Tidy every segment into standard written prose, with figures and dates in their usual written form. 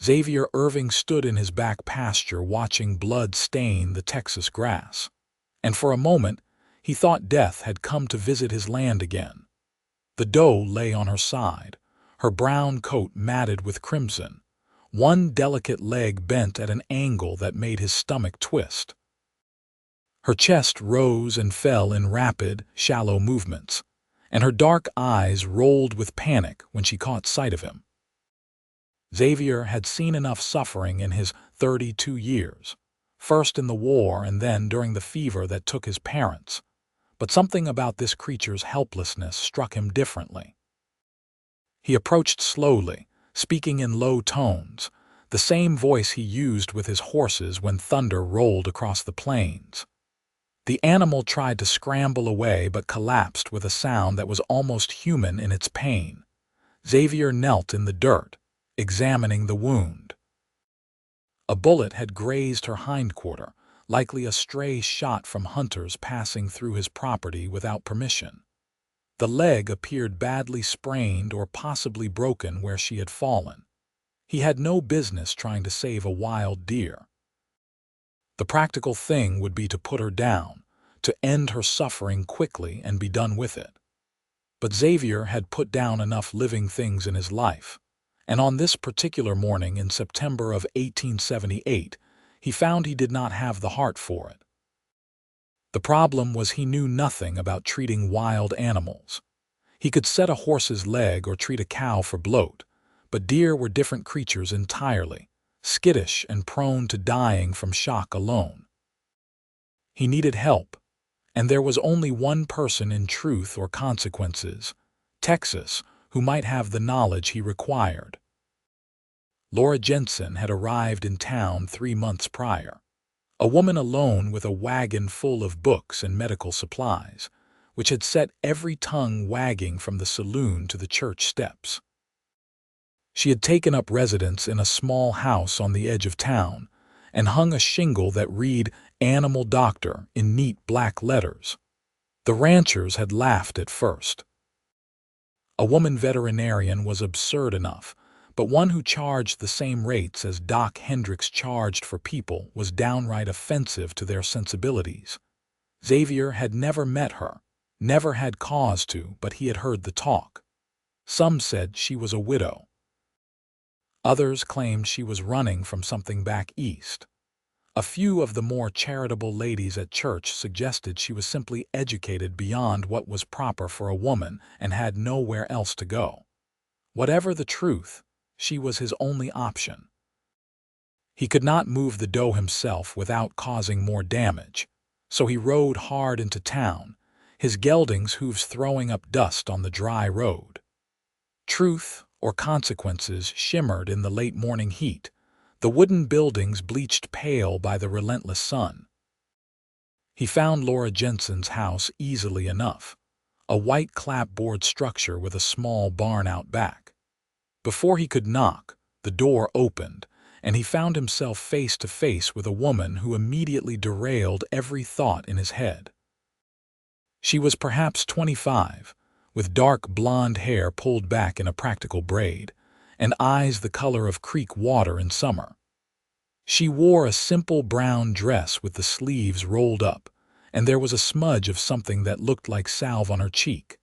Xavier Irving stood in his back pasture watching blood stain the Texas grass, and for a moment he thought death had come to visit his land again. The doe lay on her side, her brown coat matted with crimson, one delicate leg bent at an angle that made his stomach twist. Her chest rose and fell in rapid, shallow movements, and her dark eyes rolled with panic when she caught sight of him. Xavier had seen enough suffering in his 32 years, first in the war and then during the fever that took his parents, but something about this creature's helplessness struck him differently. He approached slowly, speaking in low tones, the same voice he used with his horses when thunder rolled across the plains. The animal tried to scramble away but collapsed with a sound that was almost human in its pain. Xavier knelt in the dirt, examining the wound. A bullet had grazed her hindquarter, likely a stray shot from hunters passing through his property without permission. The leg appeared badly sprained or possibly broken where she had fallen. He had no business trying to save a wild deer. The practical thing would be to put her down, to end her suffering quickly and be done with it. But Xavier had put down enough living things in his life, and on this particular morning in September of 1878, he found he did not have the heart for it. The problem was he knew nothing about treating wild animals. He could set a horse's leg or treat a cow for bloat, but deer were different creatures entirely, skittish and prone to dying from shock alone. He needed help, and there was only one person in Truth or Consequences, Texas, who might have the knowledge he required. Laura Jensen had arrived in town 3 months prior, a woman alone with a wagon full of books and medical supplies, which had set every tongue wagging from the saloon to the church steps. She had taken up residence in a small house on the edge of town and hung a shingle that read "Animal Doctor" in neat black letters. The ranchers had laughed at first. A woman veterinarian was absurd enough, but one who charged the same rates as Doc Hendricks charged for people was downright offensive to their sensibilities. Xavier had never met her, never had cause to, but he had heard the talk. Some said she was a widow. Others claimed she was running from something back east. A few of the more charitable ladies at church suggested she was simply educated beyond what was proper for a woman and had nowhere else to go. Whatever the truth, she was his only option. He could not move the doe himself without causing more damage, so he rode hard into town, his gelding's hooves throwing up dust on the dry road. Truth or Consequences shimmered in the late morning heat, the wooden buildings bleached pale by the relentless sun. He found Laura Jensen's house easily enough, a white clapboard structure with a small barn out back. Before he could knock, the door opened, and he found himself face to face with a woman who immediately derailed every thought in his head. She was perhaps 25, with dark blonde hair pulled back in a practical braid, and eyes the color of creek water in summer. She wore a simple brown dress with the sleeves rolled up, and there was a smudge of something that looked like salve on her cheek.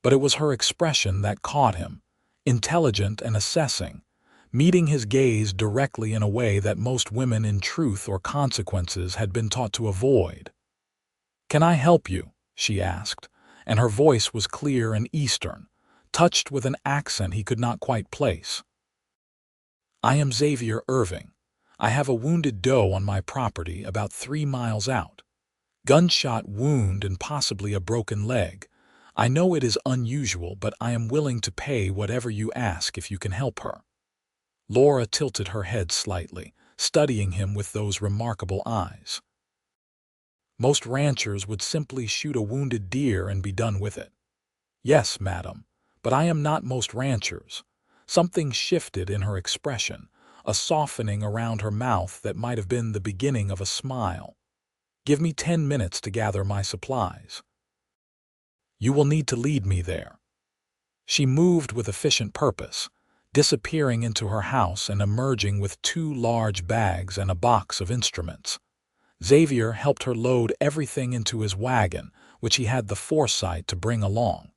But it was her expression that caught him, intelligent and assessing, meeting his gaze directly in a way that most women in Truth or Consequences had been taught to avoid. "Can I help you?" she asked, and her voice was clear and Eastern, touched with an accent he could not quite place. "I am Xavier Irving. I have a wounded doe on my property about 3 miles out. Gunshot wound and possibly a broken leg. I know it is unusual, but I am willing to pay whatever you ask if you can help her." Laura tilted her head slightly, studying him with those remarkable eyes. Most ranchers would simply shoot a wounded deer and be done with it. "Yes, madam, but I am not most ranchers." Something shifted in her expression, a softening around her mouth that might have been the beginning of a smile. "Give me 10 minutes to gather my supplies." "You will need to lead me there." She moved with efficient purpose, disappearing into her house and emerging with 2 large bags and a box of instruments. Xavier helped her load everything into his wagon, which he had the foresight to bring along.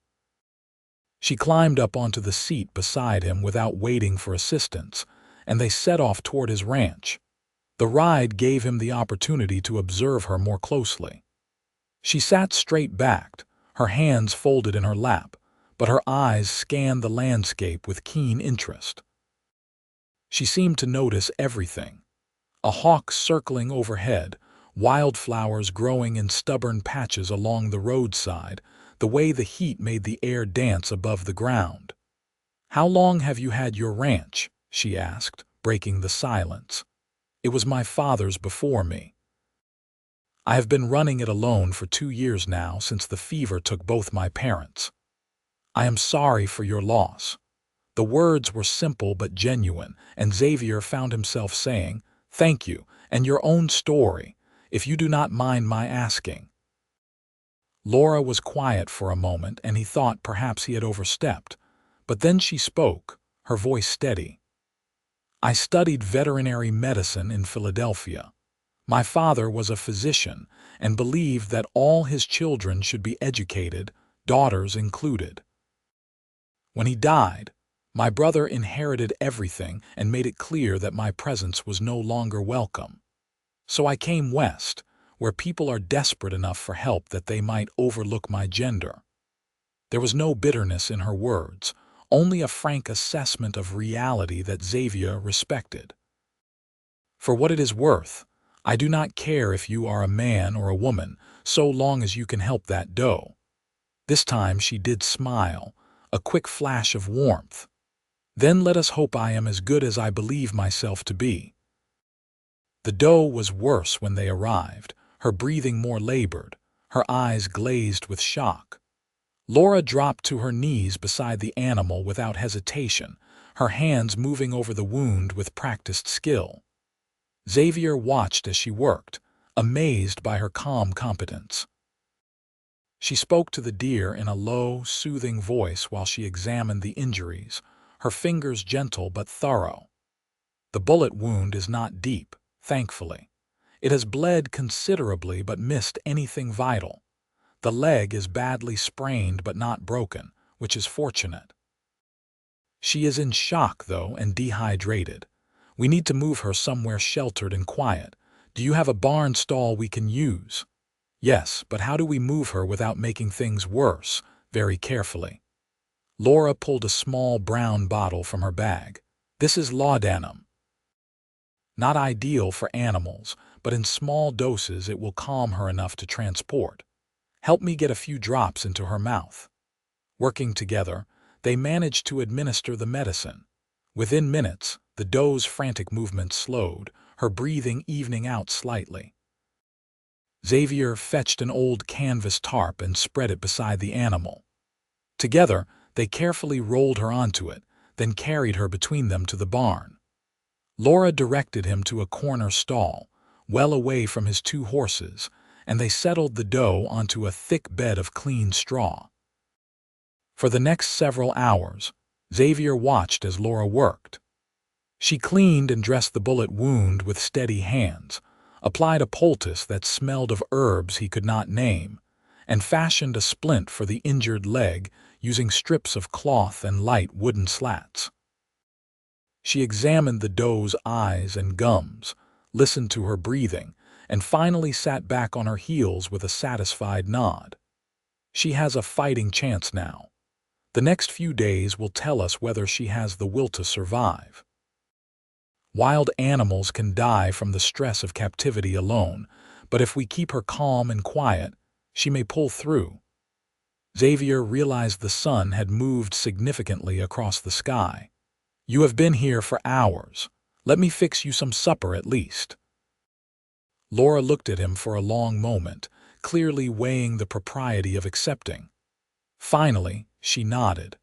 She climbed up onto the seat beside him without waiting for assistance, and they set off toward his ranch. The ride gave him the opportunity to observe her more closely. She sat straight-backed, her hands folded in her lap, but her eyes scanned the landscape with keen interest. She seemed to notice everything: a hawk circling overhead, wildflowers growing in stubborn patches along the roadside, the way the heat made the air dance above the ground. "How long have you had your ranch?" she asked, breaking the silence. "It was my father's before me. I have been running it alone for 2 years now, since the fever took both my parents. I am sorry for your loss." The words were simple but genuine, and Xavier found himself saying, "Thank you, and your own story, if you do not mind my asking." Laura was quiet for a moment, and he thought perhaps he had overstepped, but then she spoke, her voice steady. "I studied veterinary medicine in Philadelphia. My father was a physician and believed that all his children should be educated, daughters included. When he died, my brother inherited everything and made it clear that my presence was no longer welcome. So I came west, where people are desperate enough for help that they might overlook my gender." There was no bitterness in her words, only a frank assessment of reality that Xavier respected. "For what it is worth, I do not care if you are a man or a woman, so long as you can help that doe." This time she did smile, a quick flash of warmth. "Then let us hope I am as good as I believe myself to be." The doe was worse when they arrived, her breathing more labored, her eyes glazed with shock. Laura dropped to her knees beside the animal without hesitation, her hands moving over the wound with practiced skill. Xavier watched as she worked, amazed by her calm competence. She spoke to the deer in a low, soothing voice while she examined the injuries, her fingers gentle but thorough. "The bullet wound is not deep, thankfully. It has bled considerably but missed anything vital. The leg is badly sprained but not broken, which is fortunate. She is in shock, though, and dehydrated. We need to move her somewhere sheltered and quiet. Do you have a barn stall we can use?" "Yes, but how do we move her without making things worse?" Very carefully. Laura pulled a small brown bottle from her bag. "This is laudanum. Not ideal for animals, but in small doses it will calm her enough to transport. Help me get a few drops into her mouth." Working together, they managed to administer the medicine. Within minutes, the doe's frantic movements slowed, her breathing evening out slightly. Xavier fetched an old canvas tarp and spread it beside the animal. Together, they carefully rolled her onto it, then carried her between them to the barn. Laura directed him to a corner stall, well away from his 2 horses, and they settled the doe onto a thick bed of clean straw. For the next several hours, Xavier watched as Laura worked. She cleaned and dressed the bullet wound with steady hands, applied a poultice that smelled of herbs he could not name, and fashioned a splint for the injured leg using strips of cloth and light wooden slats. She examined the doe's eyes and gums, listened to her breathing, and finally sat back on her heels with a satisfied nod. She has a fighting chance now. The next few days will tell us whether she has the will to survive. Wild animals can die from the stress of captivity alone, but if we keep her calm and quiet, she may pull through. Xavier realized the sun had moved significantly across the sky. "You have been here for hours. Let me fix you some supper at least." Laura looked at him for a long moment, clearly weighing the propriety of accepting. Finally, she nodded.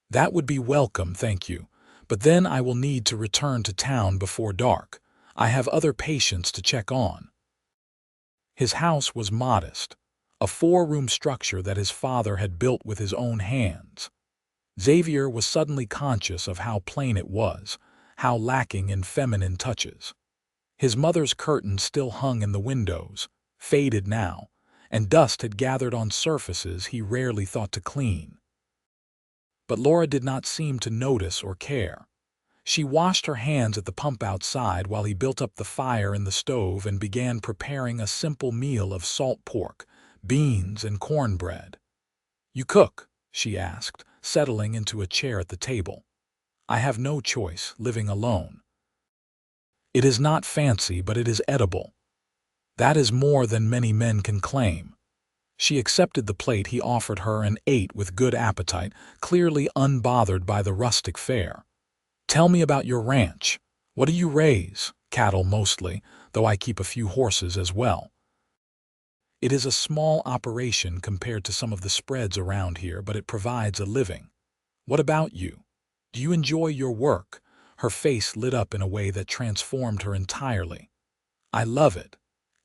"That would be welcome, thank you. But then I will need to return to town before dark. I have other patients to check on." His house was modest, a 4-room structure that his father had built with his own hands. Xavier was suddenly conscious of how plain it was, how lacking in feminine touches. His mother's curtains still hung in the windows, faded now, and dust had gathered on surfaces he rarely thought to clean. But Laura did not seem to notice or care. She washed her hands at the pump outside while he built up the fire in the stove and began preparing a simple meal of salt pork, beans, and cornbread. "You cook?" she asked, settling into a chair at the table. "I have no choice, living alone." "It is not fancy, but it is edible. That is more than many men can claim." She accepted the plate he offered her and ate with good appetite, clearly unbothered by the rustic fare. "Tell me about your ranch. What do you raise?" "Cattle mostly, though I keep a few horses as well." "It is a small operation compared to some of the spreads around here, but it provides a living. What about you? Do you enjoy your work?" Her face lit up in a way that transformed her entirely. "I love it.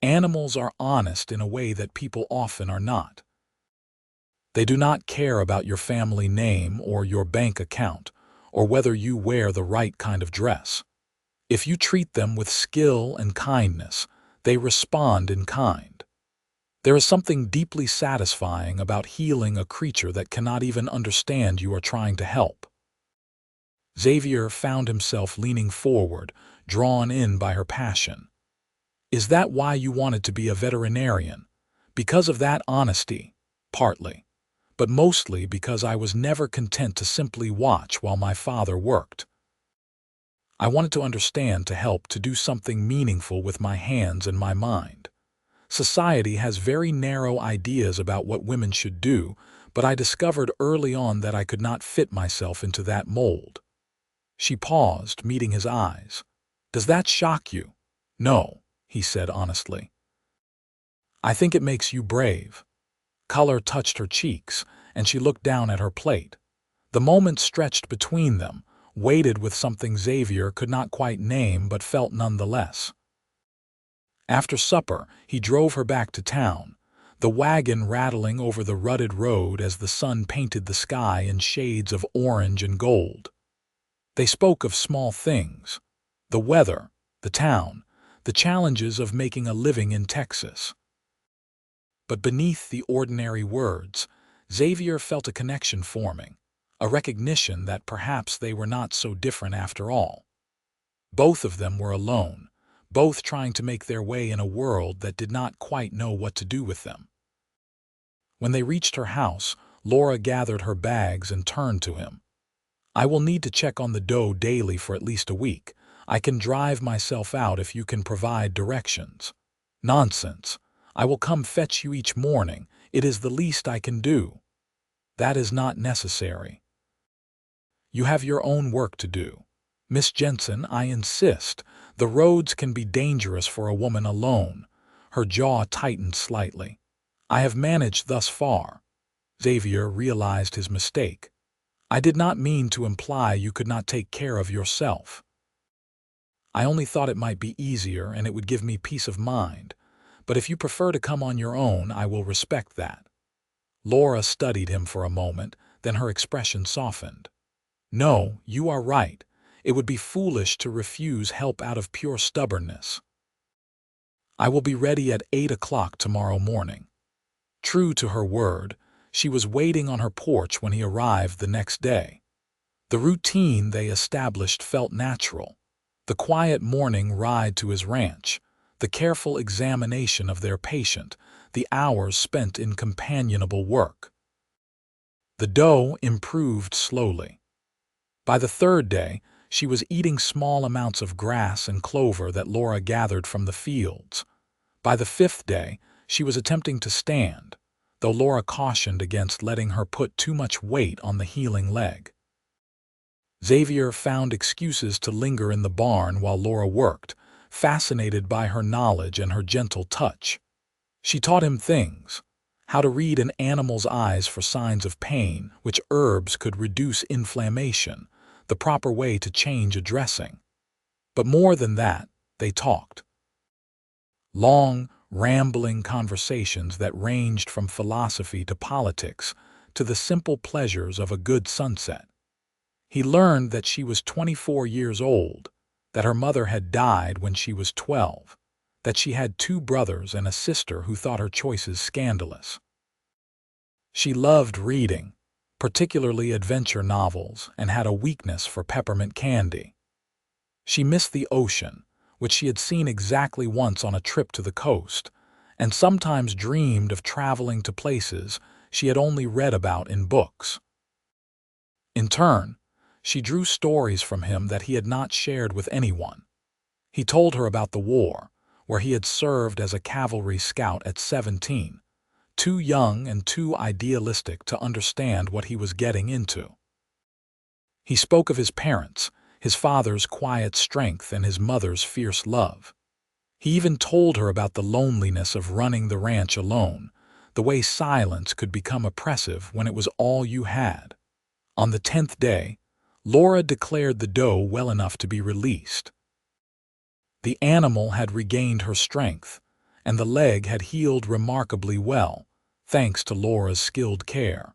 Animals are honest in a way that people often are not. They do not care about your family name or your bank account, or whether you wear the right kind of dress. If you treat them with skill and kindness, they respond in kind. There is something deeply satisfying about healing a creature that cannot even understand you are trying to help." Xavier found himself leaning forward, drawn in by her passion. "Is that why you wanted to be a veterinarian? Because of that honesty?" "Partly. But mostly because I was never content to simply watch while my father worked. I wanted to understand, to help, to do something meaningful with my hands and my mind. Society has very narrow ideas about what women should do, but I discovered early on that I could not fit myself into that mold." She paused, meeting his eyes. "Does that shock you?" "No," he said honestly. "I think it makes you brave." Color touched her cheeks, and she looked down at her plate. The moment stretched between them, weighted with something Xavier could not quite name but felt nonetheless. After supper, he drove her back to town, the wagon rattling over the rutted road as the sun painted the sky in shades of orange and gold. They spoke of small things: the weather, the town, the challenges of making a living in Texas. But beneath the ordinary words, Xavier felt a connection forming, a recognition that perhaps they were not so different after all. Both of them were alone, both trying to make their way in a world that did not quite know what to do with them. When they reached her house, Laura gathered her bags and turned to him. "I will need to check on the doe daily for at least a week. I can drive myself out if you can provide directions." "Nonsense. I will come fetch you each morning. It is the least I can do." "That is not necessary. You have your own work to do." "Miss Jensen, I insist. The roads can be dangerous for a woman alone." Her jaw tightened slightly. "I have managed thus far." Xavier realized his mistake. "I did not mean to imply you could not take care of yourself. I only thought it might be easier and it would give me peace of mind. But if you prefer to come on your own, I will respect that." Laura studied him for a moment, then her expression softened. "No, you are right. It would be foolish to refuse help out of pure stubbornness. I will be ready at 8 o'clock tomorrow morning." True to her word, she was waiting on her porch when he arrived the next day. The routine they established felt natural. The quiet morning ride to his ranch, the careful examination of their patient, the hours spent in companionable work. The doe improved slowly. By the third day, she was eating small amounts of grass and clover that Laura gathered from the fields. By the fifth day, she was attempting to stand, though Laura cautioned against letting her put too much weight on the healing leg. Xavier found excuses to linger in the barn while Laura worked, fascinated by her knowledge and her gentle touch. She taught him things: how to read an animal's eyes for signs of pain, which herbs could reduce inflammation, the proper way to change a dressing. But more than that, they talked. Long, rambling conversations that ranged from philosophy to politics, to the simple pleasures of a good sunset. He learned that she was 24 years old, that her mother had died when she was 12, that she had 2 brothers and a sister who thought her choices scandalous. She loved reading, particularly adventure novels, and had a weakness for peppermint candy. She missed the ocean, which she had seen exactly once on a trip to the coast, and sometimes dreamed of traveling to places she had only read about in books. In turn, she drew stories from him that he had not shared with anyone. He told her about the war, where he had served as a cavalry scout at 17, too young and too idealistic to understand what he was getting into. He spoke of his parents, his father's quiet strength and his mother's fierce love. He even told her about the loneliness of running the ranch alone, the way silence could become oppressive when it was all you had. On the 10th day, Laura declared the doe well enough to be released. The animal had regained her strength, and the leg had healed remarkably well, thanks to Laura's skilled care.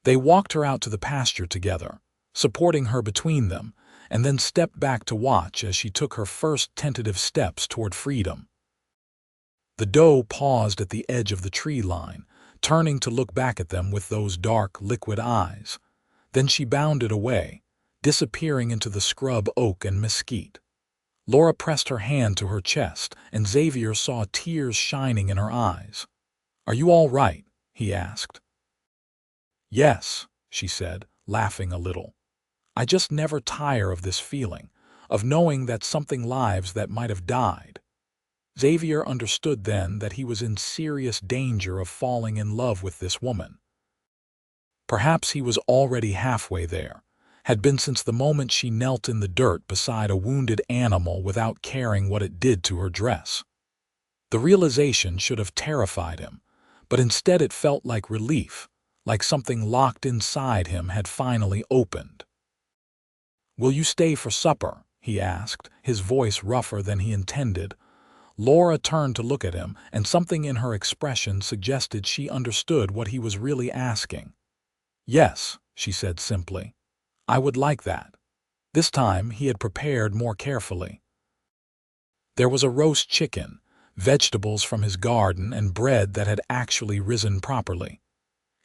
They walked her out to the pasture together, supporting her between them, and then stepped back to watch as she took her first tentative steps toward freedom. The doe paused at the edge of the tree line, turning to look back at them with those dark, liquid eyes. Then she bounded away, disappearing into the scrub oak and mesquite. Laura pressed her hand to her chest, and Xavier saw tears shining in her eyes. "Are you all right?" he asked. "Yes," she said, laughing a little. "I just never tire of this feeling, of knowing that something lives that might have died." Xavier understood then that he was in serious danger of falling in love with this woman. Perhaps he was already halfway there, had been since the moment she knelt in the dirt beside a wounded animal without caring what it did to her dress. The realization should have terrified him, but instead it felt like relief, like something locked inside him had finally opened. "Will you stay for supper?" he asked, his voice rougher than he intended. Laura turned to look at him, and something in her expression suggested she understood what he was really asking. "Yes," she said simply. "I would like that." This time he had prepared more carefully. There was a roast chicken, vegetables from his garden, and bread that had actually risen properly.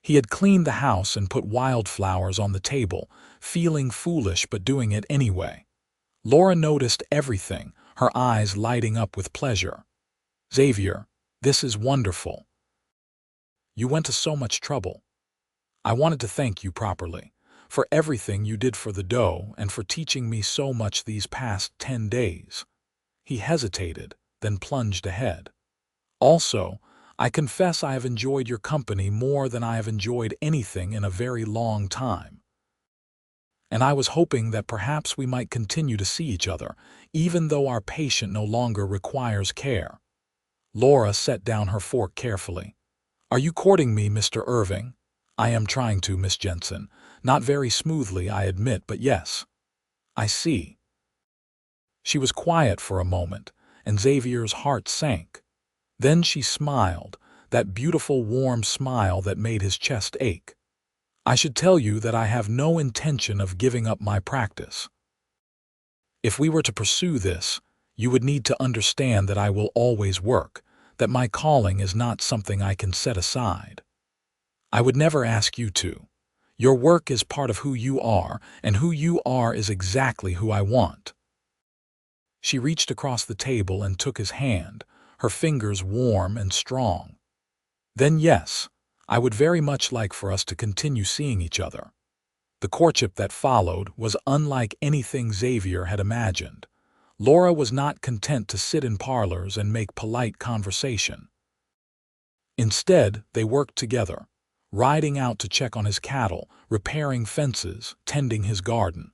He had cleaned the house and put wildflowers on the table, feeling foolish but doing it anyway. Laura noticed everything, her eyes lighting up with pleasure. "Xavier, this is wonderful. You went to so much trouble. I wanted to thank you properly, for everything you did for the doe and for teaching me so much these past 10 days. He hesitated, then plunged ahead. "Also, I confess I have enjoyed your company more than I have enjoyed anything in a very long time. And I was hoping that perhaps we might continue to see each other, even though our patient no longer requires care." Laura set down her fork carefully. "Are you courting me, Mr. Irving?" "I am trying to, Miss Jensen. Not very smoothly, I admit, but yes." "I see." She was quiet for a moment, and Xavier's heart sank. Then she smiled, that beautiful warm smile that made his chest ache. "I should tell you that I have no intention of giving up my practice. If we were to pursue this, you would need to understand that I will always work, that my calling is not something I can set aside. I would never ask you to. Your work is part of who you are, and who you are is exactly who I want." She reached across the table and took his hand, her fingers warm and strong. "Then yes, I would very much like for us to continue seeing each other." The courtship that followed was unlike anything Xavier had imagined. Laura was not content to sit in parlors and make polite conversation. Instead, they worked together, riding out to check on his cattle, repairing fences, tending his garden.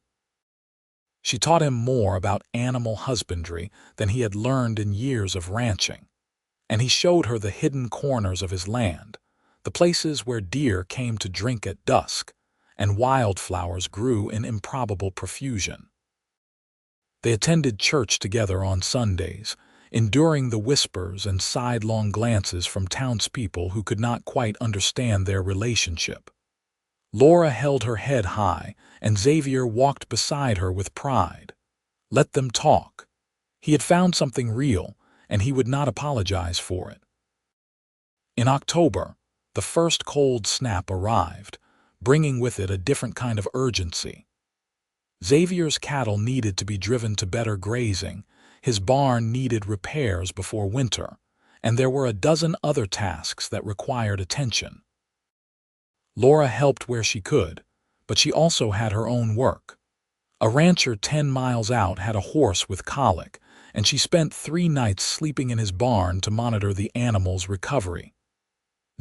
She taught him more about animal husbandry than he had learned in years of ranching, and he showed her the hidden corners of his land, the places where deer came to drink at dusk, and wildflowers grew in improbable profusion. They attended church together on Sundays, enduring the whispers and sidelong glances from townspeople who could not quite understand their relationship. Laura held her head high, and Xavier walked beside her with pride. Let them talk. He had found something real, and he would not apologize for it. In October, the first cold snap arrived, bringing with it a different kind of urgency. Xavier's cattle needed to be driven to better grazing, his barn needed repairs before winter, and there were a dozen other tasks that required attention. Laura helped where she could, but she also had her own work. A rancher 10 miles out had a horse with colic, and she spent 3 nights sleeping in his barn to monitor the animal's recovery.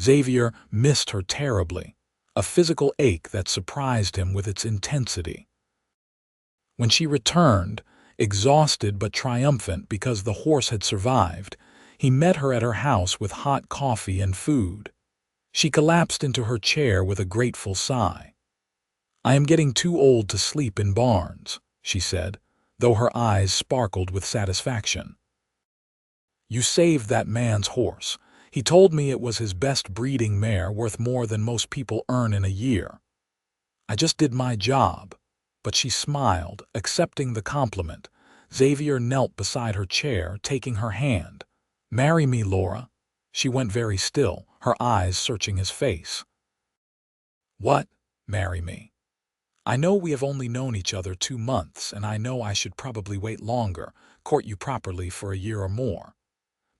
Xavier missed her terribly, a physical ache that surprised him with its intensity. When she returned, exhausted but triumphant because the horse had survived, he met her at her house with hot coffee and food. She collapsed into her chair with a grateful sigh. "I am getting too old to sleep in barns," she said, though her eyes sparkled with satisfaction. "You saved that man's horse. He told me it was his best breeding mare, worth more than most people earn in a year. I just did my job." But she smiled, accepting the compliment. Xavier knelt beside her chair, taking her hand. "Marry me, Laura." She went very still, her eyes searching his face. "What? Marry me? I know we have only known each other 2 months, and I know I should probably wait longer, court you properly for a year or more.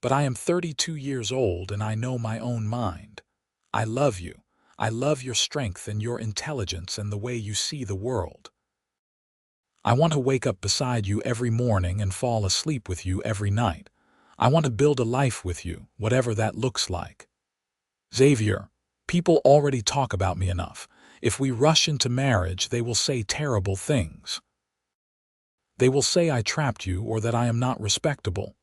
But I am 32 years old, and I know my own mind. I love you. I love your strength and your intelligence and the way you see the world. I want to wake up beside you every morning and fall asleep with you every night. I want to build a life with you, whatever that looks like. Xavier, people already talk about me enough. If we rush into marriage, they will say terrible things. They will say I trapped you or that I am not respectable.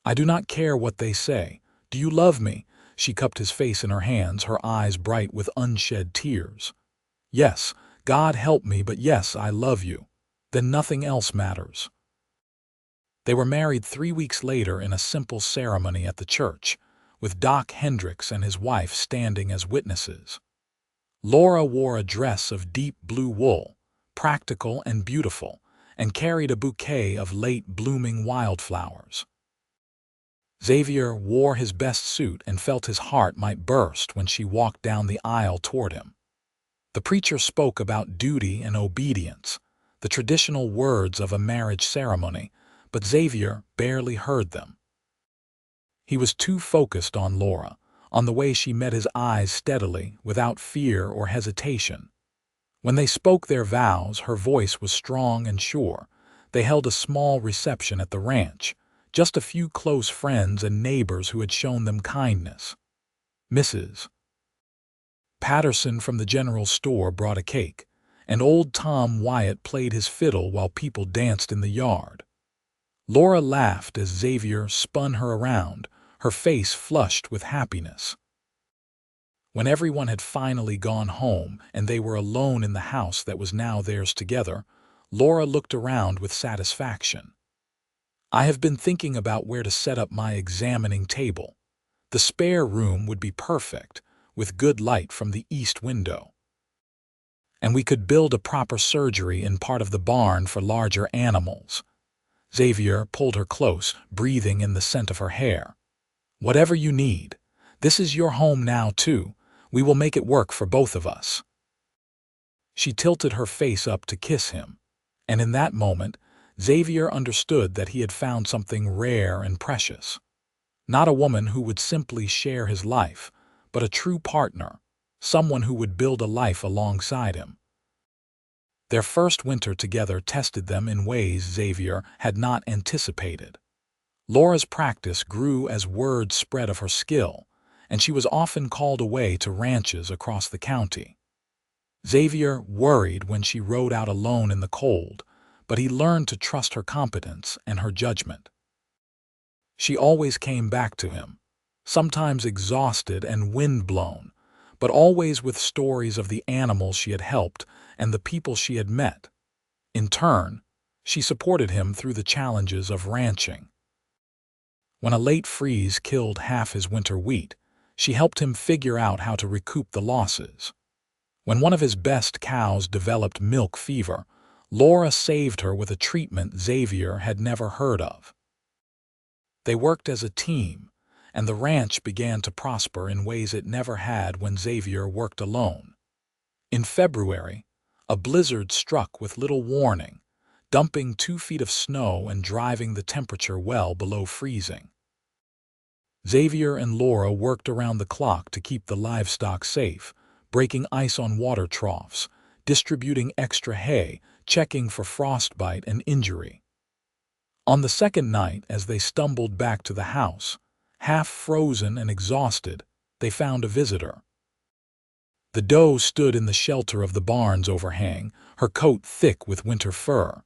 I do not care what they say. Do you love me?" She cupped his face in her hands, her eyes bright with unshed tears. "Yes, God help me, but yes, I love you. Then nothing else matters." They were married 3 weeks later in a simple ceremony at the church, with Doc Hendricks and his wife standing as witnesses. Laura wore a dress of deep blue wool, practical and beautiful, and carried a bouquet of late-blooming wildflowers. Xavier wore his best suit and felt his heart might burst when she walked down the aisle toward him. The preacher spoke about duty and obedience, the traditional words of a marriage ceremony, but Xavier barely heard them. He was too focused on Laura, on the way she met his eyes steadily, without fear or hesitation. When they spoke their vows, her voice was strong and sure. They held a small reception at the ranch, just a few close friends and neighbors who had shown them kindness. Mrs. Patterson from the general store brought a cake, and old Tom Wyatt played his fiddle while people danced in the yard. Laura laughed as Xavier spun her around, her face flushed with happiness. When everyone had finally gone home and they were alone in the house that was now theirs together, Laura looked around with satisfaction. "I have been thinking about where to set up my examining table. The spare room would be perfect, with good light from the east window. And we could build a proper surgery in part of the barn for larger animals." Xavier pulled her close, breathing in the scent of her hair. "Whatever you need. This is your home now, too. We will make it work for both of us." She tilted her face up to kiss him, and in that moment, Xavier understood that he had found something rare and precious. Not a woman who would simply share his life, but a true partner, someone who would build a life alongside him. Their first winter together tested them in ways Xavier had not anticipated. Laura's practice grew as word spread of her skill, and she was often called away to ranches across the county. Xavier worried when she rode out alone in the cold, but he learned to trust her competence and her judgment. She always came back to him, sometimes exhausted and wind-blown, but always with stories of the animals she had helped and the people she had met. In turn, she supported him through the challenges of ranching. When a late freeze killed half his winter wheat, she helped him figure out how to recoup the losses. When one of his best cows developed milk fever, Laura saved her with a treatment Xavier had never heard of. They worked as a team, and the ranch began to prosper in ways it never had when Xavier worked alone. In February, a blizzard struck with little warning, dumping 2 feet of snow and driving the temperature well below freezing. Xavier and Laura worked around the clock to keep the livestock safe, breaking ice on water troughs, distributing extra hay, checking for frostbite and injury. On the second night, as they stumbled back to the house, half frozen and exhausted, they found a visitor. The doe stood in the shelter of the barn's overhang, her coat thick with winter fur.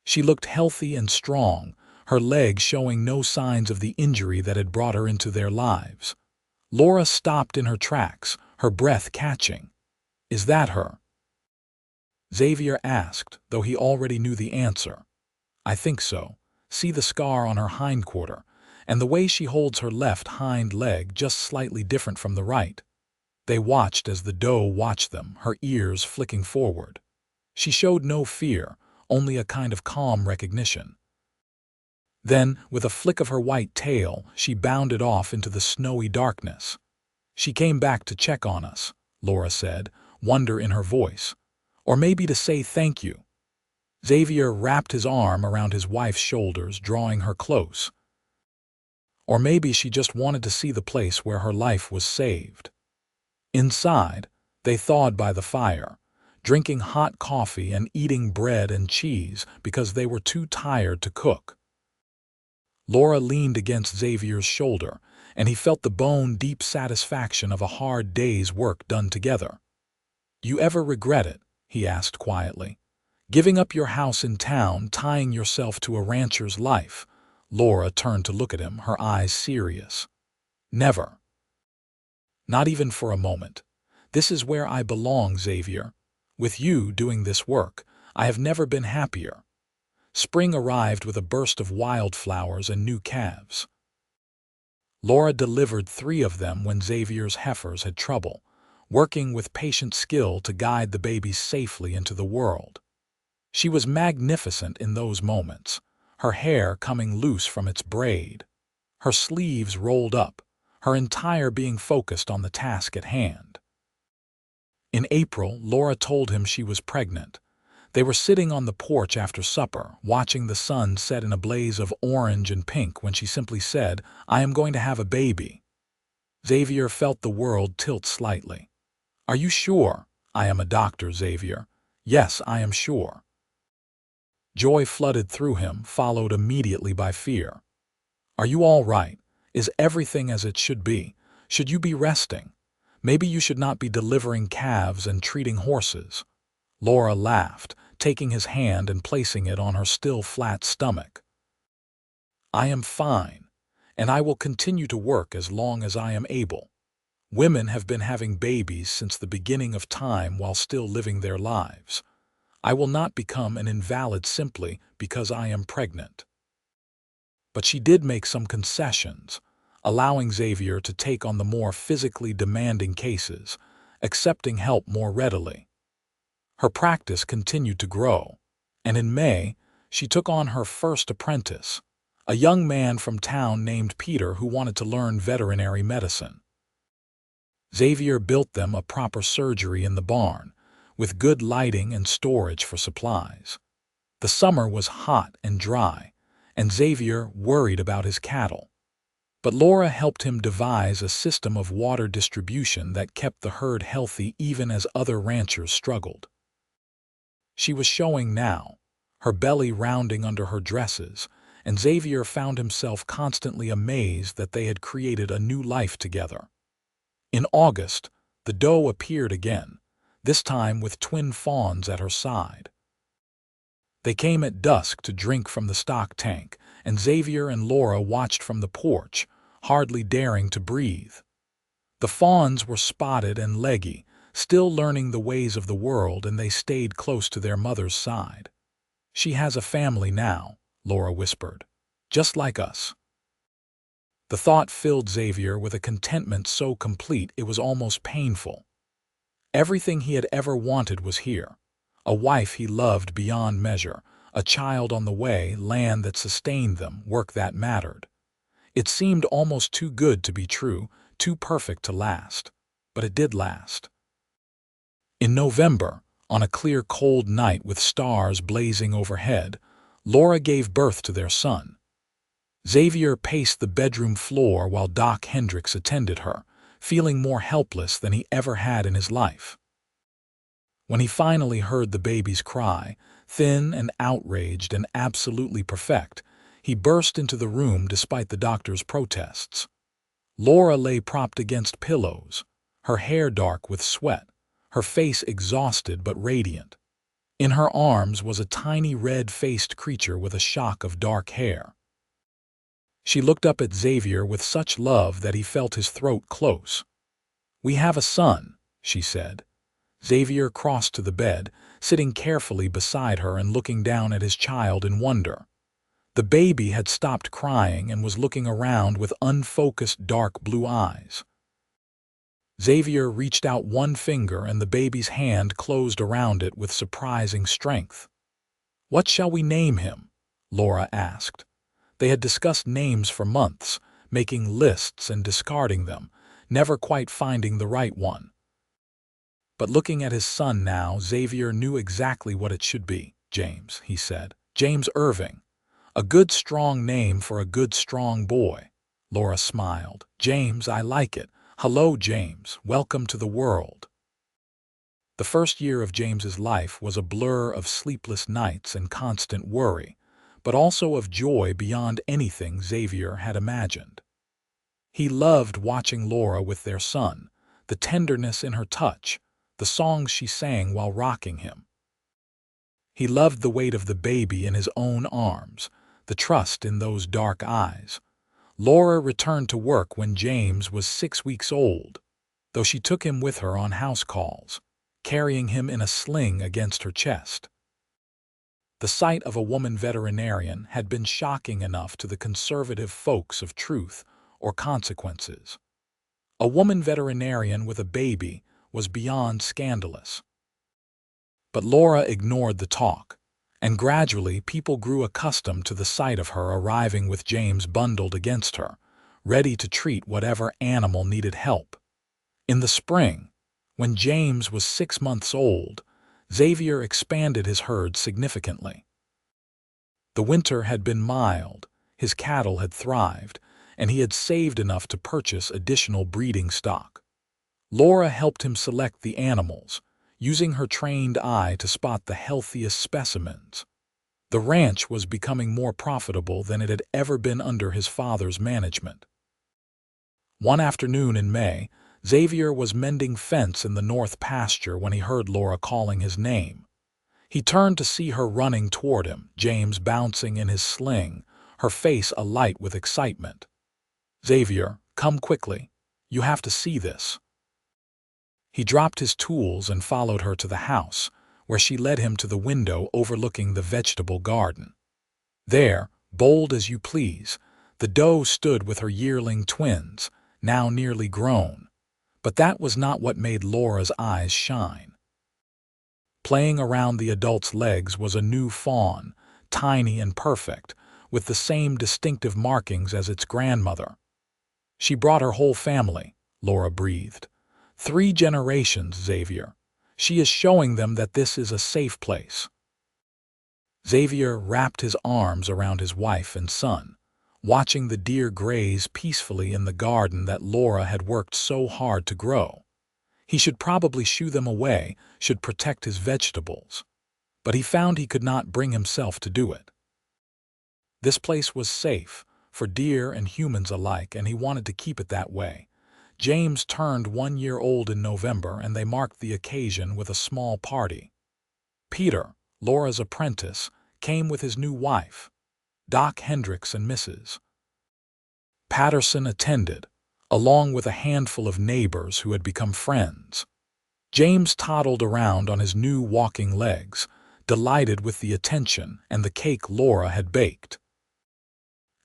She looked healthy and strong, her legs showing no signs of the injury that had brought her into their lives. Laura stopped in her tracks, her breath catching. "Is that her?" Xavier asked, though he already knew the answer. "I think so. See the scar on her hindquarter, and the way she holds her left hind leg just slightly different from the right." They watched as the doe watched them, her ears flicking forward. She showed no fear, only a kind of calm recognition. Then, with a flick of her white tail, she bounded off into the snowy darkness. "She came back to check on us," Laura said, wonder in her voice. "Or maybe to say thank you." Xavier wrapped his arm around his wife's shoulders, drawing her close. Or maybe she just wanted to see the place where her life was saved. Inside, they thawed by the fire, drinking hot coffee and eating bread and cheese because they were too tired to cook. Laura leaned against Xavier's shoulder, and he felt the bone-deep satisfaction of a hard day's work done together. "You ever regret it?" he asked quietly. "Giving up your house in town, tying yourself to a rancher's life?" Laura turned to look at him, her eyes serious. "Never. Not even for a moment. This is where I belong, Xavier. With you doing this work, I have never been happier." Spring arrived with a burst of wildflowers and new calves. Laura delivered 3 of them when Xavier's heifers had trouble, working with patient skill to guide the babies safely into the world. She was magnificent in those moments, her hair coming loose from its braid, her sleeves rolled up, her entire being focused on the task at hand. In April, Laura told him she was pregnant. They were sitting on the porch after supper, watching the sun set in a blaze of orange and pink when she simply said, "I am going to have a baby." Xavier felt the world tilt slightly. "Are you sure?" "I am a doctor, Xavier. Yes, I am sure." Joy flooded through him, followed immediately by fear. "Are you all right? Is everything as it should be? Should you be resting? Maybe you should not be delivering calves and treating horses." Laura laughed, taking his hand and placing it on her still flat stomach. "I am fine, and I will continue to work as long as I am able. Women have been having babies since the beginning of time while still living their lives. I will not become an invalid simply because I am pregnant." But she did make some concessions, allowing Xavier to take on the more physically demanding cases, accepting help more readily. Her practice continued to grow, and in May, she took on her first apprentice, a young man from town named Peter who wanted to learn veterinary medicine. Xavier built them a proper surgery in the barn, with good lighting and storage for supplies. The summer was hot and dry, and Xavier worried about his cattle. But Laura helped him devise a system of water distribution that kept the herd healthy even as other ranchers struggled. She was showing now, her belly rounding under her dresses, and Xavier found himself constantly amazed that they had created a new life together. In August, the doe appeared again, this time with twin fawns at her side. They came at dusk to drink from the stock tank, and Xavier and Laura watched from the porch, hardly daring to breathe. The fawns were spotted and leggy, still learning the ways of the world, and they stayed close to their mother's side. "She has a family now," Laura whispered, "just like us." The thought filled Xavier with a contentment so complete it was almost painful. Everything he had ever wanted was here. A wife he loved beyond measure, a child on the way, land that sustained them, work that mattered. It seemed almost too good to be true, too perfect to last. But it did last. In November, on a clear cold night with stars blazing overhead, Laura gave birth to their son. Xavier paced the bedroom floor while Doc Hendricks attended her, feeling more helpless than he ever had in his life. When he finally heard the baby's cry, thin and outraged and absolutely perfect, he burst into the room despite the doctor's protests. Laura lay propped against pillows, her hair dark with sweat, her face exhausted but radiant. In her arms was a tiny red-faced creature with a shock of dark hair. She looked up at Xavier with such love that he felt his throat close. "We have a son," she said. Xavier crossed to the bed, sitting carefully beside her and looking down at his child in wonder. The baby had stopped crying and was looking around with unfocused dark blue eyes. Xavier reached out one finger and the baby's hand closed around it with surprising strength. "What shall we name him?" Laura asked. They had discussed names for months, making lists and discarding them, never quite finding the right one. But looking at his son now, Xavier knew exactly what it should be. "James," he said. "James Irving. A good, strong name for a good, strong boy." Laura smiled. "James, I like it. Hello, James. Welcome to the world." The first year of James's life was a blur of sleepless nights and constant worry, but also of joy beyond anything Xavier had imagined. He loved watching Laura with their son, the tenderness in her touch, the songs she sang while rocking him. He loved the weight of the baby in his own arms, the trust in those dark eyes. Laura returned to work when James was 6 weeks old, though she took him with her on house calls, carrying him in a sling against her chest. The sight of a woman veterinarian had been shocking enough to the conservative folks of Truth or Consequences. A woman veterinarian with a baby was beyond scandalous. But Laura ignored the talk, and gradually people grew accustomed to the sight of her arriving with James bundled against her, ready to treat whatever animal needed help. In the spring, when James was 6 months old, Xavier expanded his herd significantly. The winter had been mild, his cattle had thrived, and he had saved enough to purchase additional breeding stock. Laura helped him select the animals, using her trained eye to spot the healthiest specimens. The ranch was becoming more profitable than it had ever been under his father's management. One afternoon in May, Xavier was mending fence in the north pasture when he heard Laura calling his name. He turned to see her running toward him, James bouncing in his sling, her face alight with excitement. "Xavier, come quickly. You have to see this." He dropped his tools and followed her to the house, where she led him to the window overlooking the vegetable garden. There, bold as you please, the doe stood with her yearling twins, now nearly grown. But that was not what made Laura's eyes shine. Playing around the adult's legs was a new fawn, tiny and perfect, with the same distinctive markings as its grandmother. "She brought her whole family," Laura breathed. "3 generations, Xavier. She is showing them that this is a safe place." Xavier wrapped his arms around his wife and son, watching the deer graze peacefully in the garden that Laura had worked so hard to grow. He should probably shoo them away, should protect his vegetables. But he found he could not bring himself to do it. This place was safe, for deer and humans alike, and he wanted to keep it that way. James turned 1 year old in November, and they marked the occasion with a small party. Peter, Laura's apprentice, came with his new wife. Doc Hendricks and Mrs. Patterson attended, along with a handful of neighbors who had become friends. James toddled around on his new walking legs, delighted with the attention and the cake Laura had baked.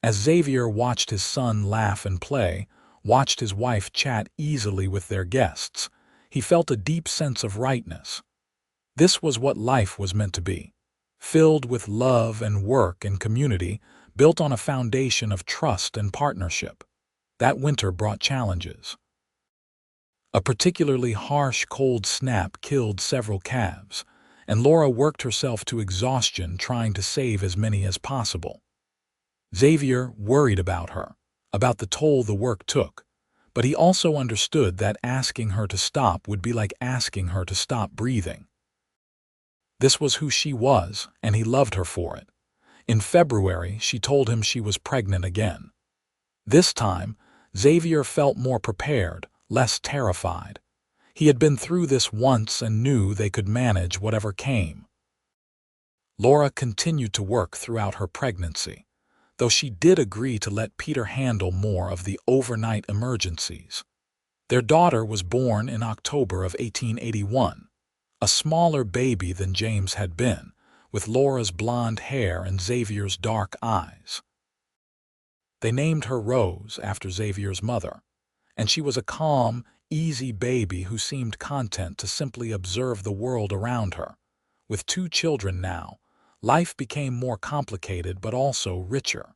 As Xavier watched his son laugh and play, watched his wife chat easily with their guests, he felt a deep sense of rightness. This was what life was meant to be, filled with love and work and community, built on a foundation of trust and partnership. That winter brought challenges. A particularly harsh cold snap killed several calves, and Laura worked herself to exhaustion trying to save as many as possible. Xavier worried about her, about the toll the work took, but he also understood that asking her to stop would be like asking her to stop breathing. This was who she was, and he loved her for it. In February, she told him she was pregnant again. This time, Xavier felt more prepared, less terrified. He had been through this once and knew they could manage whatever came. Laura continued to work throughout her pregnancy, though she did agree to let Peter handle more of the overnight emergencies. Their daughter was born in October of 1881, a smaller baby than James had been, with Laura's blonde hair and Xavier's dark eyes. They named her Rose after Xavier's mother, and she was a calm, easy baby who seemed content to simply observe the world around her. With 2 children now, life became more complicated but also richer.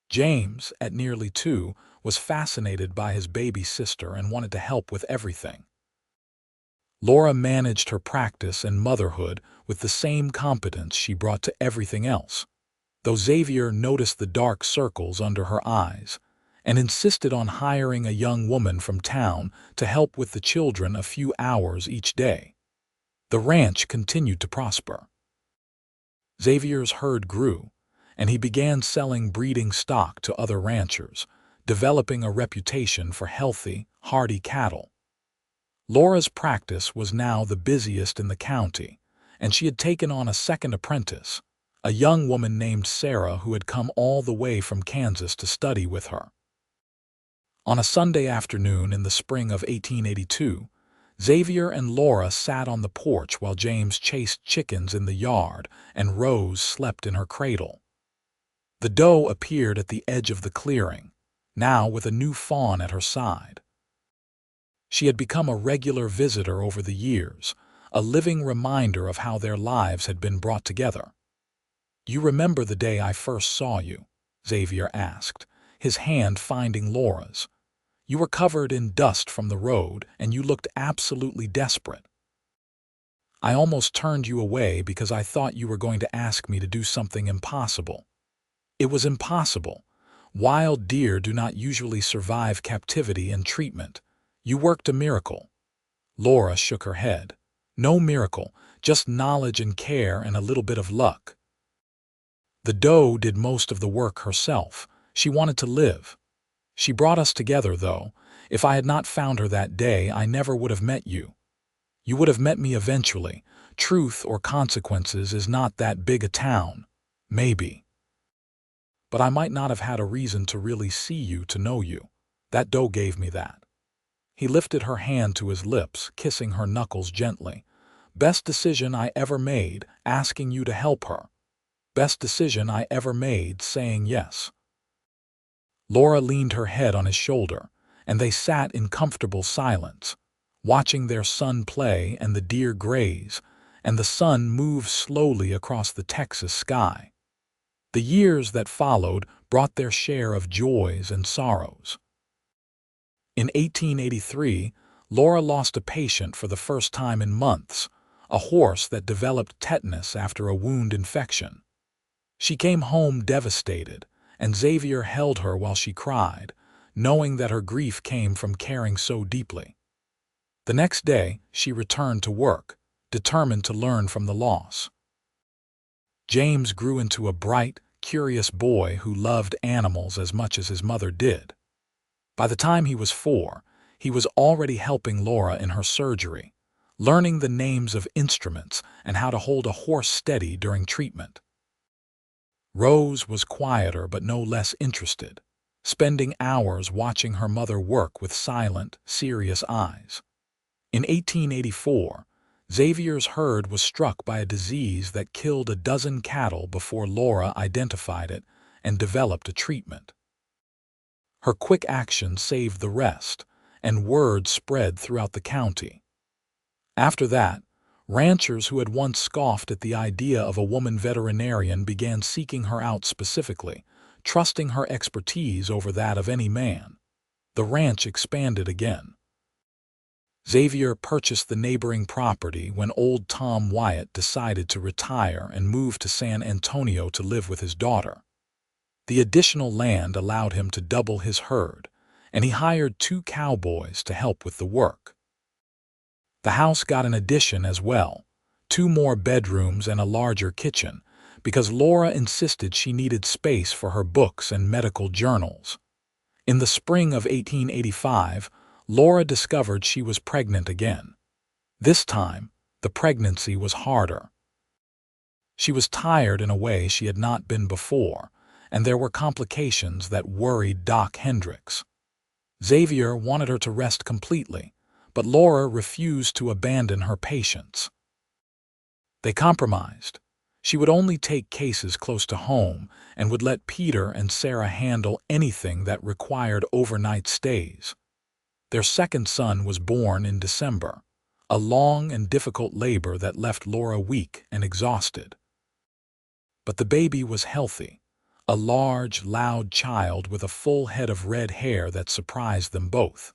James, at nearly 2, was fascinated by his baby sister and wanted to help with everything. Laura managed her practice and motherhood with the same competence she brought to everything else, though Xavier noticed the dark circles under her eyes and insisted on hiring a young woman from town to help with the children a few hours each day. The ranch continued to prosper. Xavier's herd grew, and he began selling breeding stock to other ranchers, developing a reputation for healthy, hardy cattle. Laura's practice was now the busiest in the county, and she had taken on a second apprentice, a young woman named Sarah who had come all the way from Kansas to study with her. On a Sunday afternoon in the spring of 1882, Xavier and Laura sat on the porch while James chased chickens in the yard and Rose slept in her cradle. The doe appeared at the edge of the clearing, now with a new fawn at her side. She had become a regular visitor over the years, a living reminder of how their lives had been brought together. "You remember the day I first saw you?" Xavier asked, his hand finding Laura's. "You were covered in dust from the road, and you looked absolutely desperate. I almost turned you away because I thought you were going to ask me to do something impossible." "It was impossible. Wild deer do not usually survive captivity and treatment. You worked a miracle." Laura shook her head. "No miracle, just knowledge and care and a little bit of luck. The doe did most of the work herself. She wanted to live. She brought us together, though. If I had not found her that day, I never would have met you. You would have met me eventually. Truth or consequences is not that big a town. Maybe. But I might not have had a reason to really see you to know you. That doe gave me that." He lifted her hand to his lips, kissing her knuckles gently. "Best decision I ever made, asking you to help her. Best decision I ever made, saying yes." Laura leaned her head on his shoulder, and they sat in comfortable silence, watching their son play and the deer graze, and the sun move slowly across the Texas sky. The years that followed brought their share of joys and sorrows. In 1883, Laura lost a patient for the first time in months, a horse that developed tetanus after a wound infection. She came home devastated, and Xavier held her while she cried, knowing that her grief came from caring so deeply. The next day, she returned to work, determined to learn from the loss. James grew into a bright, curious boy who loved animals as much as his mother did. By the time he was 4, he was already helping Laura in her surgery, learning the names of instruments and how to hold a horse steady during treatment. Rose was quieter but no less interested, spending hours watching her mother work with silent, serious eyes. In 1884, Xavier's herd was struck by a disease that killed a dozen cattle before Laura identified it and developed a treatment. Her quick action saved the rest, and word spread throughout the county. After that, ranchers who had once scoffed at the idea of a woman veterinarian began seeking her out specifically, trusting her expertise over that of any man. The ranch expanded again. Xavier purchased the neighboring property when old Tom Wyatt decided to retire and move to San Antonio to live with his daughter. The additional land allowed him to double his herd, and he hired 2 cowboys to help with the work. The house got an addition as well, 2 more bedrooms and a larger kitchen, because Laura insisted she needed space for her books and medical journals. In the spring of 1885, Laura discovered she was pregnant again. This time, the pregnancy was harder. She was tired in a way she had not been before, and there were complications that worried Doc Hendricks. Xavier wanted her to rest completely, but Laura refused to abandon her patients. They compromised. She would only take cases close to home and would let Peter and Sarah handle anything that required overnight stays. Their second son was born in December, a long and difficult labor that left Laura weak and exhausted. But the baby was healthy, a large, loud child with a full head of red hair that surprised them both.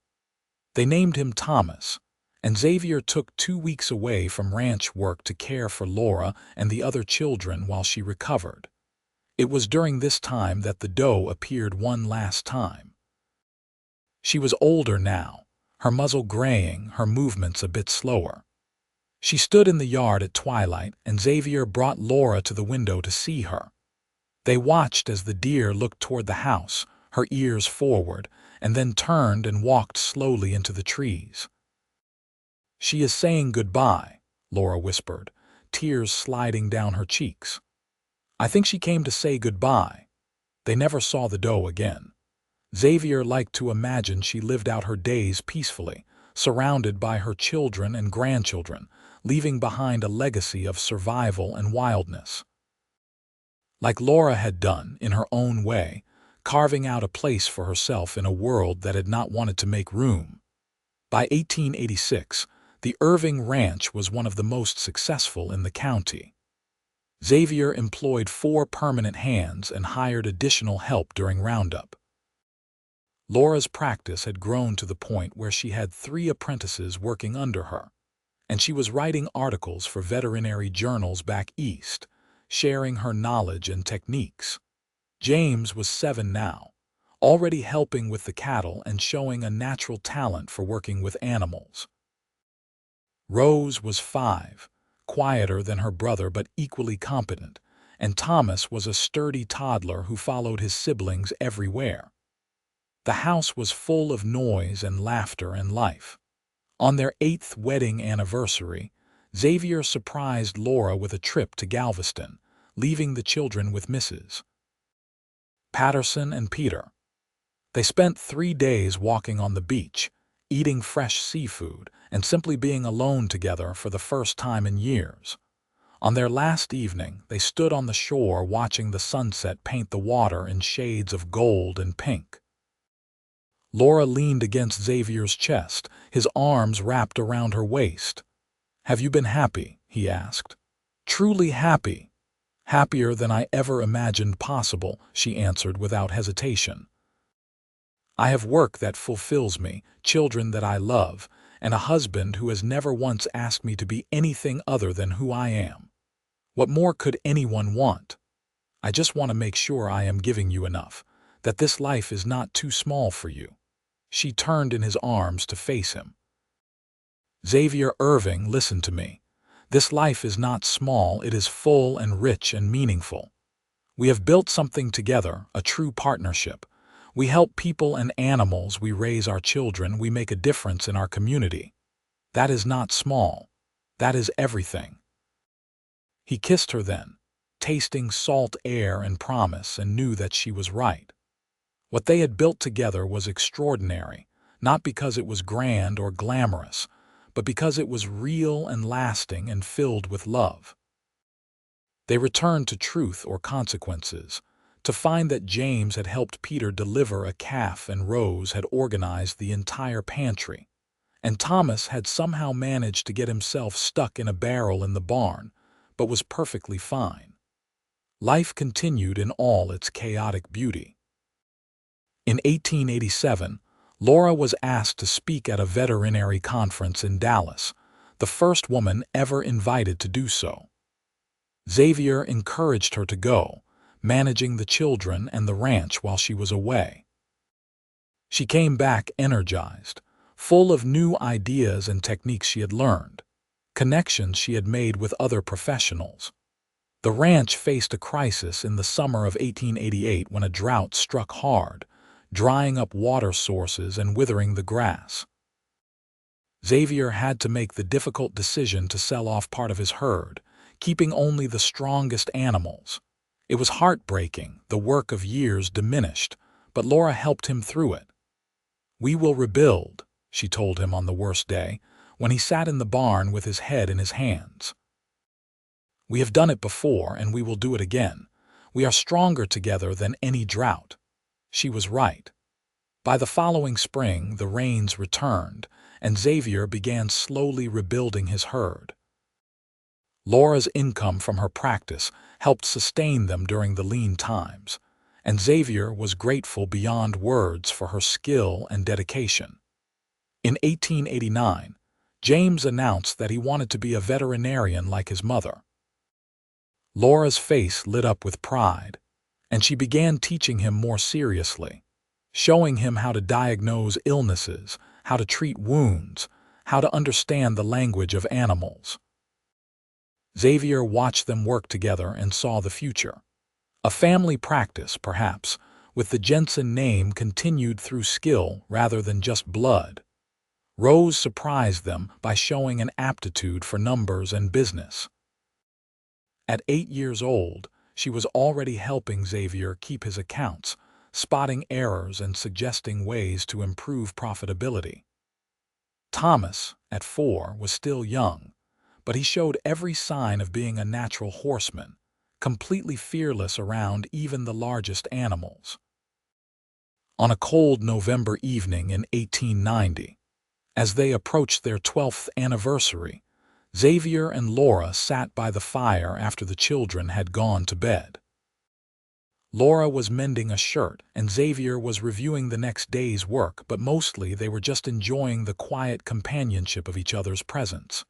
They named him Thomas, and Xavier took 2 weeks away from ranch work to care for Laura and the other children while she recovered. It was during this time that the doe appeared one last time. She was older now, her muzzle graying, her movements a bit slower. She stood in the yard at twilight, and Xavier brought Laura to the window to see her. They watched as the deer looked toward the house, her ears forward, and then turned and walked slowly into the trees. "She is saying goodbye," Laura whispered, tears sliding down her cheeks. "I think she came to say goodbye." They never saw the doe again. Xavier liked to imagine she lived out her days peacefully, surrounded by her children and grandchildren, leaving behind a legacy of survival and wildness. Like Laura had done, in her own way, carving out a place for herself in a world that had not wanted to make room. By 1886, the Irving Ranch was one of the most successful in the county. Xavier employed 4 permanent hands and hired additional help during Roundup. Laura's practice had grown to the point where she had 3 apprentices working under her, and she was writing articles for veterinary journals back east, sharing her knowledge and techniques. James was 7 now, already helping with the cattle and showing a natural talent for working with animals. Rose was 5, quieter than her brother but equally competent, and Thomas was a sturdy toddler who followed his siblings everywhere. The house was full of noise and laughter and life. On their 8th wedding anniversary, Xavier surprised Laura with a trip to Galveston, leaving the children with Mrs. Patterson and Peter. They spent 3 days walking on the beach, eating fresh seafood, and simply being alone together for the first time in years. On their last evening, they stood on the shore watching the sunset paint the water in shades of gold and pink. Laura leaned against Xavier's chest, his arms wrapped around her waist. "Have you been happy?" he asked. "Truly happy." "Happier than I ever imagined possible," she answered without hesitation. "I have work that fulfills me, children that I love, and a husband who has never once asked me to be anything other than who I am. What more could anyone want? I just want to make sure I am giving you enough, that this life is not too small for you." She turned in his arms to face him. "Xavier Irving, listen to me. This life is not small, it is full and rich and meaningful. We have built something together, a true partnership. We help people and animals, we raise our children, we make a difference in our community. That is not small. That is everything." He kissed her then, tasting salt air and promise, and knew that she was right. What they had built together was extraordinary, not because it was grand or glamorous, but because it was real and lasting and filled with love. They returned to truth or consequences, to find that James had helped Peter deliver a calf and Rose had organized the entire pantry, and Thomas had somehow managed to get himself stuck in a barrel in the barn, but was perfectly fine. Life continued in all its chaotic beauty. In 1887, Laura was asked to speak at a veterinary conference in Dallas, the first woman ever invited to do so. Xavier encouraged her to go, managing the children and the ranch while she was away. She came back energized, full of new ideas and techniques she had learned, connections she had made with other professionals. The ranch faced a crisis in the summer of 1888 when a drought struck hard, drying up water sources and withering the grass. Xavier had to make the difficult decision to sell off part of his herd, keeping only the strongest animals. It was heartbreaking, the work of years diminished, but Laura helped him through it. "We will rebuild," she told him on the worst day, when he sat in the barn with his head in his hands. "We have done it before, and we will do it again. We are stronger together than any drought." She was right. By the following spring, the rains returned, and Xavier began slowly rebuilding his herd. Laura's income from her practice helped sustain them during the lean times, and Xavier was grateful beyond words for her skill and dedication. In 1889, James announced that he wanted to be a veterinarian like his mother. Laura's face lit up with pride, and she began teaching him more seriously, showing him how to diagnose illnesses, how to treat wounds, how to understand the language of animals. Xavier watched them work together and saw the future. A family practice, perhaps, with the Jensen name continued through skill rather than just blood. Rose surprised them by showing an aptitude for numbers and business. At 8 years old, she was already helping Xavier keep his accounts, spotting errors and suggesting ways to improve profitability. Thomas, at 4, was still young, but he showed every sign of being a natural horseman, completely fearless around even the largest animals. On a cold November evening in 1890, as they approached their 12th anniversary, Xavier and Laura sat by the fire after the children had gone to bed. Laura was mending a shirt, and Xavier was reviewing the next day's work, but mostly they were just enjoying the quiet companionship of each other's presence.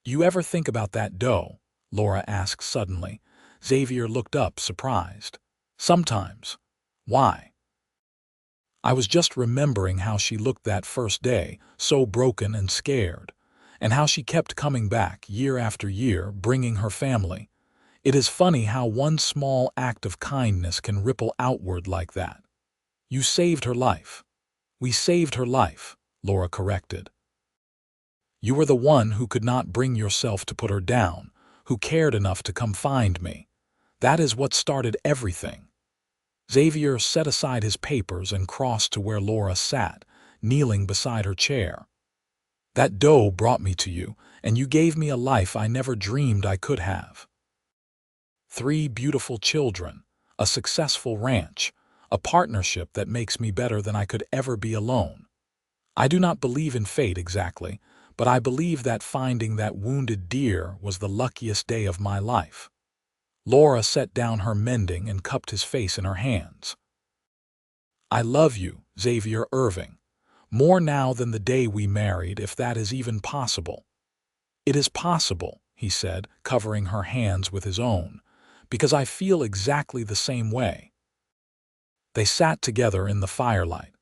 "You ever think about that doe?" Laura asked suddenly. Xavier looked up, surprised. "Sometimes." "Why?" "I was just remembering how she looked that first day, so broken and scared, and how she kept coming back year after year, bringing her family. It is funny how one small act of kindness can ripple outward like that." "You saved her life." "We saved her life," Laura corrected. "You were the one who could not bring yourself to put her down, who cared enough to come find me. That is what started everything." Xavier set aside his papers and crossed to where Laura sat, kneeling beside her chair. "That doe brought me to you, and you gave me a life I never dreamed I could have. 3 beautiful children, a successful ranch, a partnership that makes me better than I could ever be alone. I do not believe in fate exactly, but I believe that finding that wounded deer was the luckiest day of my life." Laura set down her mending and cupped his face in her hands. "I love you, Xavier Irving, more now than the day we married, if that is even possible." "It is possible," he said, covering her hands with his own, "because I feel exactly the same way." They sat together in the firelight,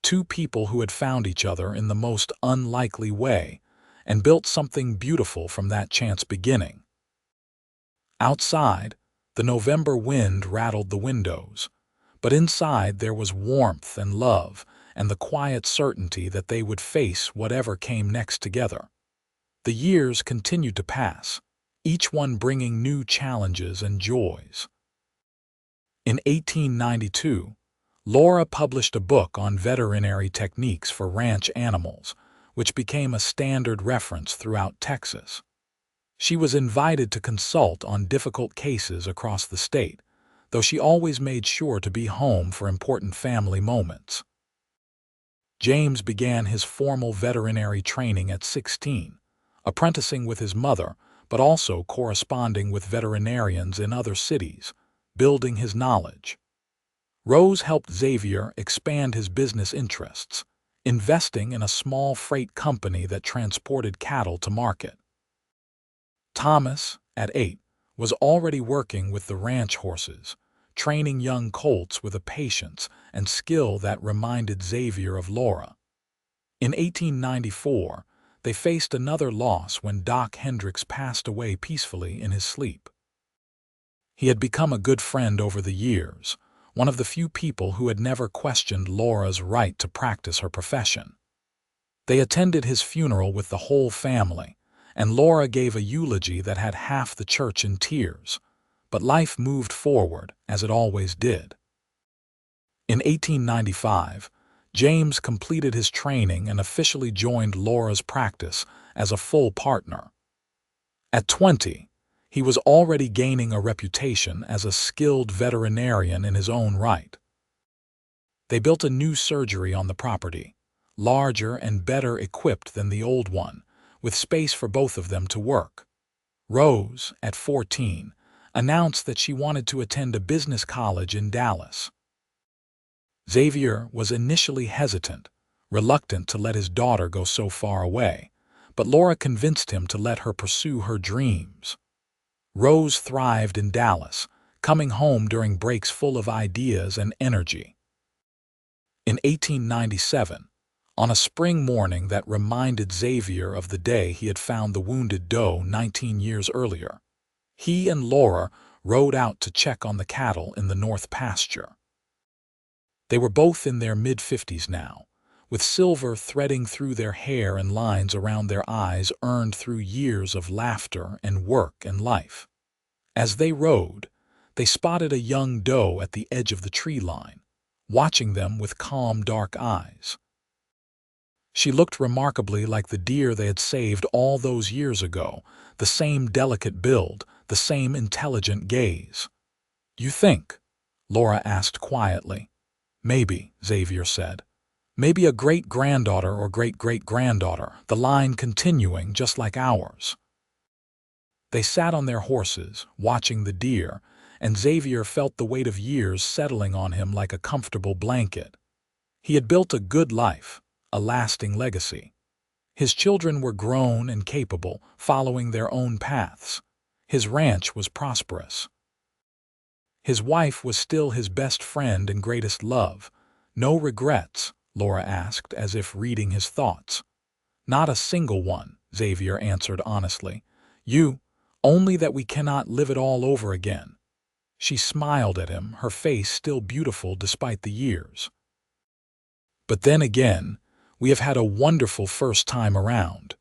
2 people who had found each other in the most unlikely way and built something beautiful from that chance beginning. Outside, the November wind rattled the windows, but inside there was warmth and love and the quiet certainty that they would face whatever came next together. The years continued to pass, each one bringing new challenges and joys. In 1892, Laura published a book on veterinary techniques for ranch animals, which became a standard reference throughout Texas. She was invited to consult on difficult cases across the state, though she always made sure to be home for important family moments. James began his formal veterinary training at 16, apprenticing with his mother, but also corresponding with veterinarians in other cities, building his knowledge. Rose helped Xavier expand his business interests, investing in a small freight company that transported cattle to market. Thomas, at 8, was already working with the ranch horses, training young colts with a patience and skill that reminded Xavier of Laura. In 1894, they faced another loss when Doc Hendricks passed away peacefully in his sleep. He had become a good friend over the years, one of the few people who had never questioned Laura's right to practice her profession. They attended his funeral with the whole family, and Laura gave a eulogy that had half the church in tears, but life moved forward, as it always did. In 1895, James completed his training and officially joined Laura's practice as a full partner. At 20, he was already gaining a reputation as a skilled veterinarian in his own right. They built a new surgery on the property, larger and better equipped than the old one, with space for both of them to work. Rose, at 14, announced that she wanted to attend a business college in Dallas. Xavier was initially hesitant, reluctant to let his daughter go so far away, but Laura convinced him to let her pursue her dreams. Rose thrived in Dallas, coming home during breaks full of ideas and energy. In 1897, on a spring morning that reminded Xavier of the day he had found the wounded doe 19 years earlier, he and Laura rode out to check on the cattle in the north pasture. They were both in their mid-50s now, with silver threading through their hair and lines around their eyes earned through years of laughter and work and life. As they rode, they spotted a young doe at the edge of the tree line, watching them with calm, dark eyes. She looked remarkably like the deer they had saved all those years ago, the same delicate build, the same intelligent gaze. "You think?" Laura asked quietly. "Maybe," Xavier said. "Maybe a great-granddaughter or great-great-granddaughter, the line continuing just like ours." They sat on their horses, watching the deer, and Xavier felt the weight of years settling on him like a comfortable blanket. He had built a good life, a lasting legacy. His children were grown and capable, following their own paths. His ranch was prosperous. His wife was still his best friend and greatest love. "No regrets?" Laura asked, as if reading his thoughts. "Not a single one," Xavier answered honestly. Only that we cannot live it all over again." She smiled at him, her face still beautiful despite the years. "But then again, we have had a wonderful first time around."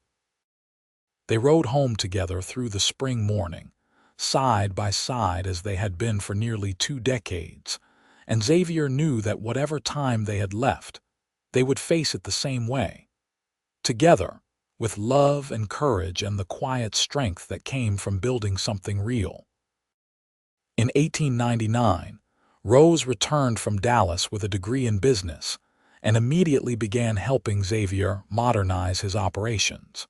They rode home together through the spring morning, side by side as they had been for nearly 2 decades, and Xavier knew that whatever time they had left, they would face it the same way. Together, with love and courage and the quiet strength that came from building something real. In 1899, Rose returned from Dallas with a degree in business and immediately began helping Xavier modernize his operations.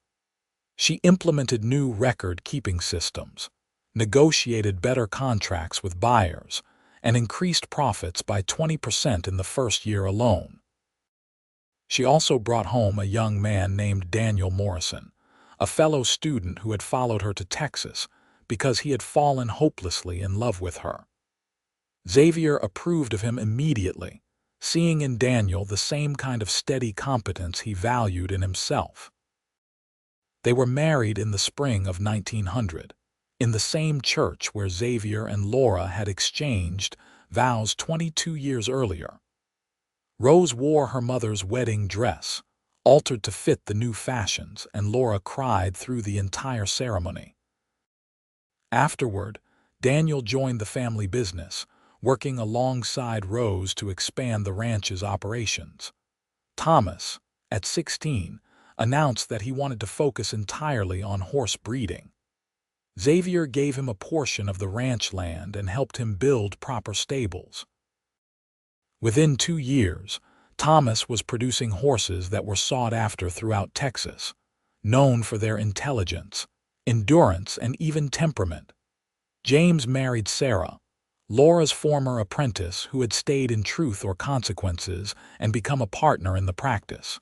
She implemented new record-keeping systems, negotiated better contracts with buyers, and increased profits by 20% in the first year alone. She also brought home a young man named Daniel Morrison, a fellow student who had followed her to Texas because he had fallen hopelessly in love with her. Xavier approved of him immediately, seeing in Daniel the same kind of steady competence he valued in himself. They were married in the spring of 1900, in the same church where Xavier and Laura had exchanged vows 22 years earlier. Rose wore her mother's wedding dress, altered to fit the new fashions, and Laura cried through the entire ceremony. Afterward, Daniel joined the family business, working alongside Rose to expand the ranch's operations. Thomas, at 16, announced that he wanted to focus entirely on horse breeding. Xavier gave him a portion of the ranch land and helped him build proper stables. Within 2 years, Thomas was producing horses that were sought after throughout Texas, known for their intelligence, endurance, and even temperament. James married Sarah, Laura's former apprentice who had stayed in Truth or Consequences and become a partner in the practice.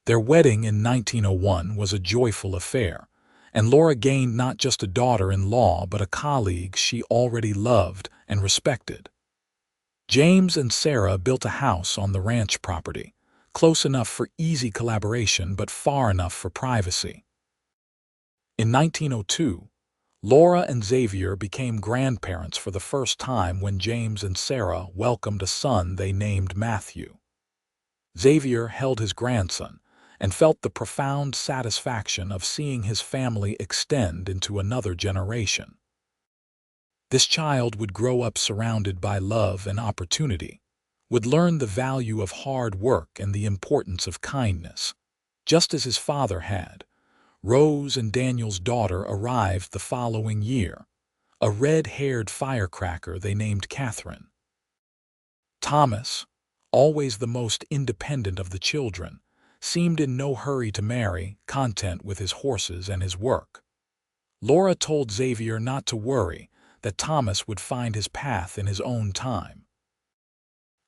Their wedding in 1901 was a joyful affair, and Laura gained not just a daughter-in-law but a colleague she already loved and respected. James and Sarah built a house on the ranch property, close enough for easy collaboration but far enough for privacy. In 1902, Laura and Xavier became grandparents for the first time when James and Sarah welcomed a son they named Matthew. Xavier held his grandson and felt the profound satisfaction of seeing his family extend into another generation. This child would grow up surrounded by love and opportunity, would learn the value of hard work and the importance of kindness, just as his father had. Rose and Daniel's daughter arrived the following year, a red-haired firecracker they named Catherine. Thomas, always the most independent of the children, seemed in no hurry to marry, content with his horses and his work. Laura told Xavier not to worry, that Thomas would find his path in his own time.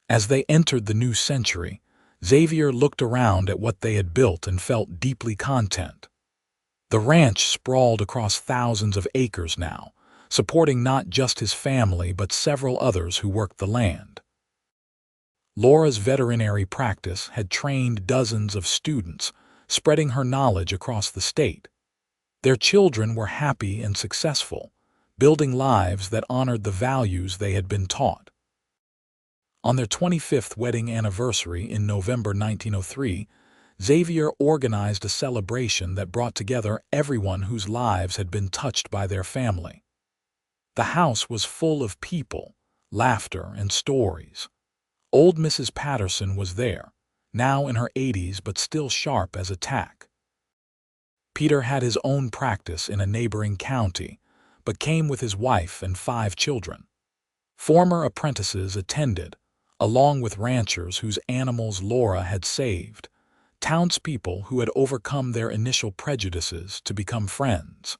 As they entered the new century, Xavier looked around at what they had built and felt deeply content. The ranch sprawled across thousands of acres now, supporting not just his family but several others who worked the land. Laura's veterinary practice had trained dozens of students, spreading her knowledge across the state. Their children were happy and successful, building lives that honored the values they had been taught. On their 25th wedding anniversary in November 1903, Xavier organized a celebration that brought together everyone whose lives had been touched by their family. The house was full of people, laughter, and stories. Old Mrs. Patterson was there, now in her 80s but still sharp as a tack. Peter had his own practice in a neighboring county, but came with his wife and 5 children. Former apprentices attended, along with ranchers whose animals Laura had saved, townspeople who had overcome their initial prejudices to become friends.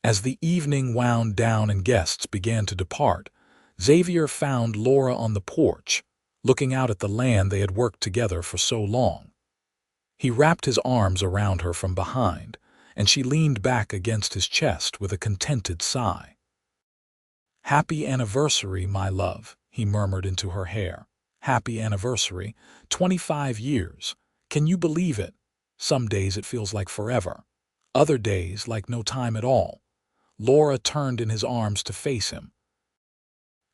As the evening wound down and guests began to depart, Xavier found Laura on the porch, looking out at the land they had worked together for so long. He wrapped his arms around her from behind, and she leaned back against his chest with a contented sigh. "Happy anniversary, my love," he murmured into her hair. "Happy anniversary, 25 years. Can you believe it? Some days it feels like forever. Other days like no time at all." Laura turned in his arms to face him.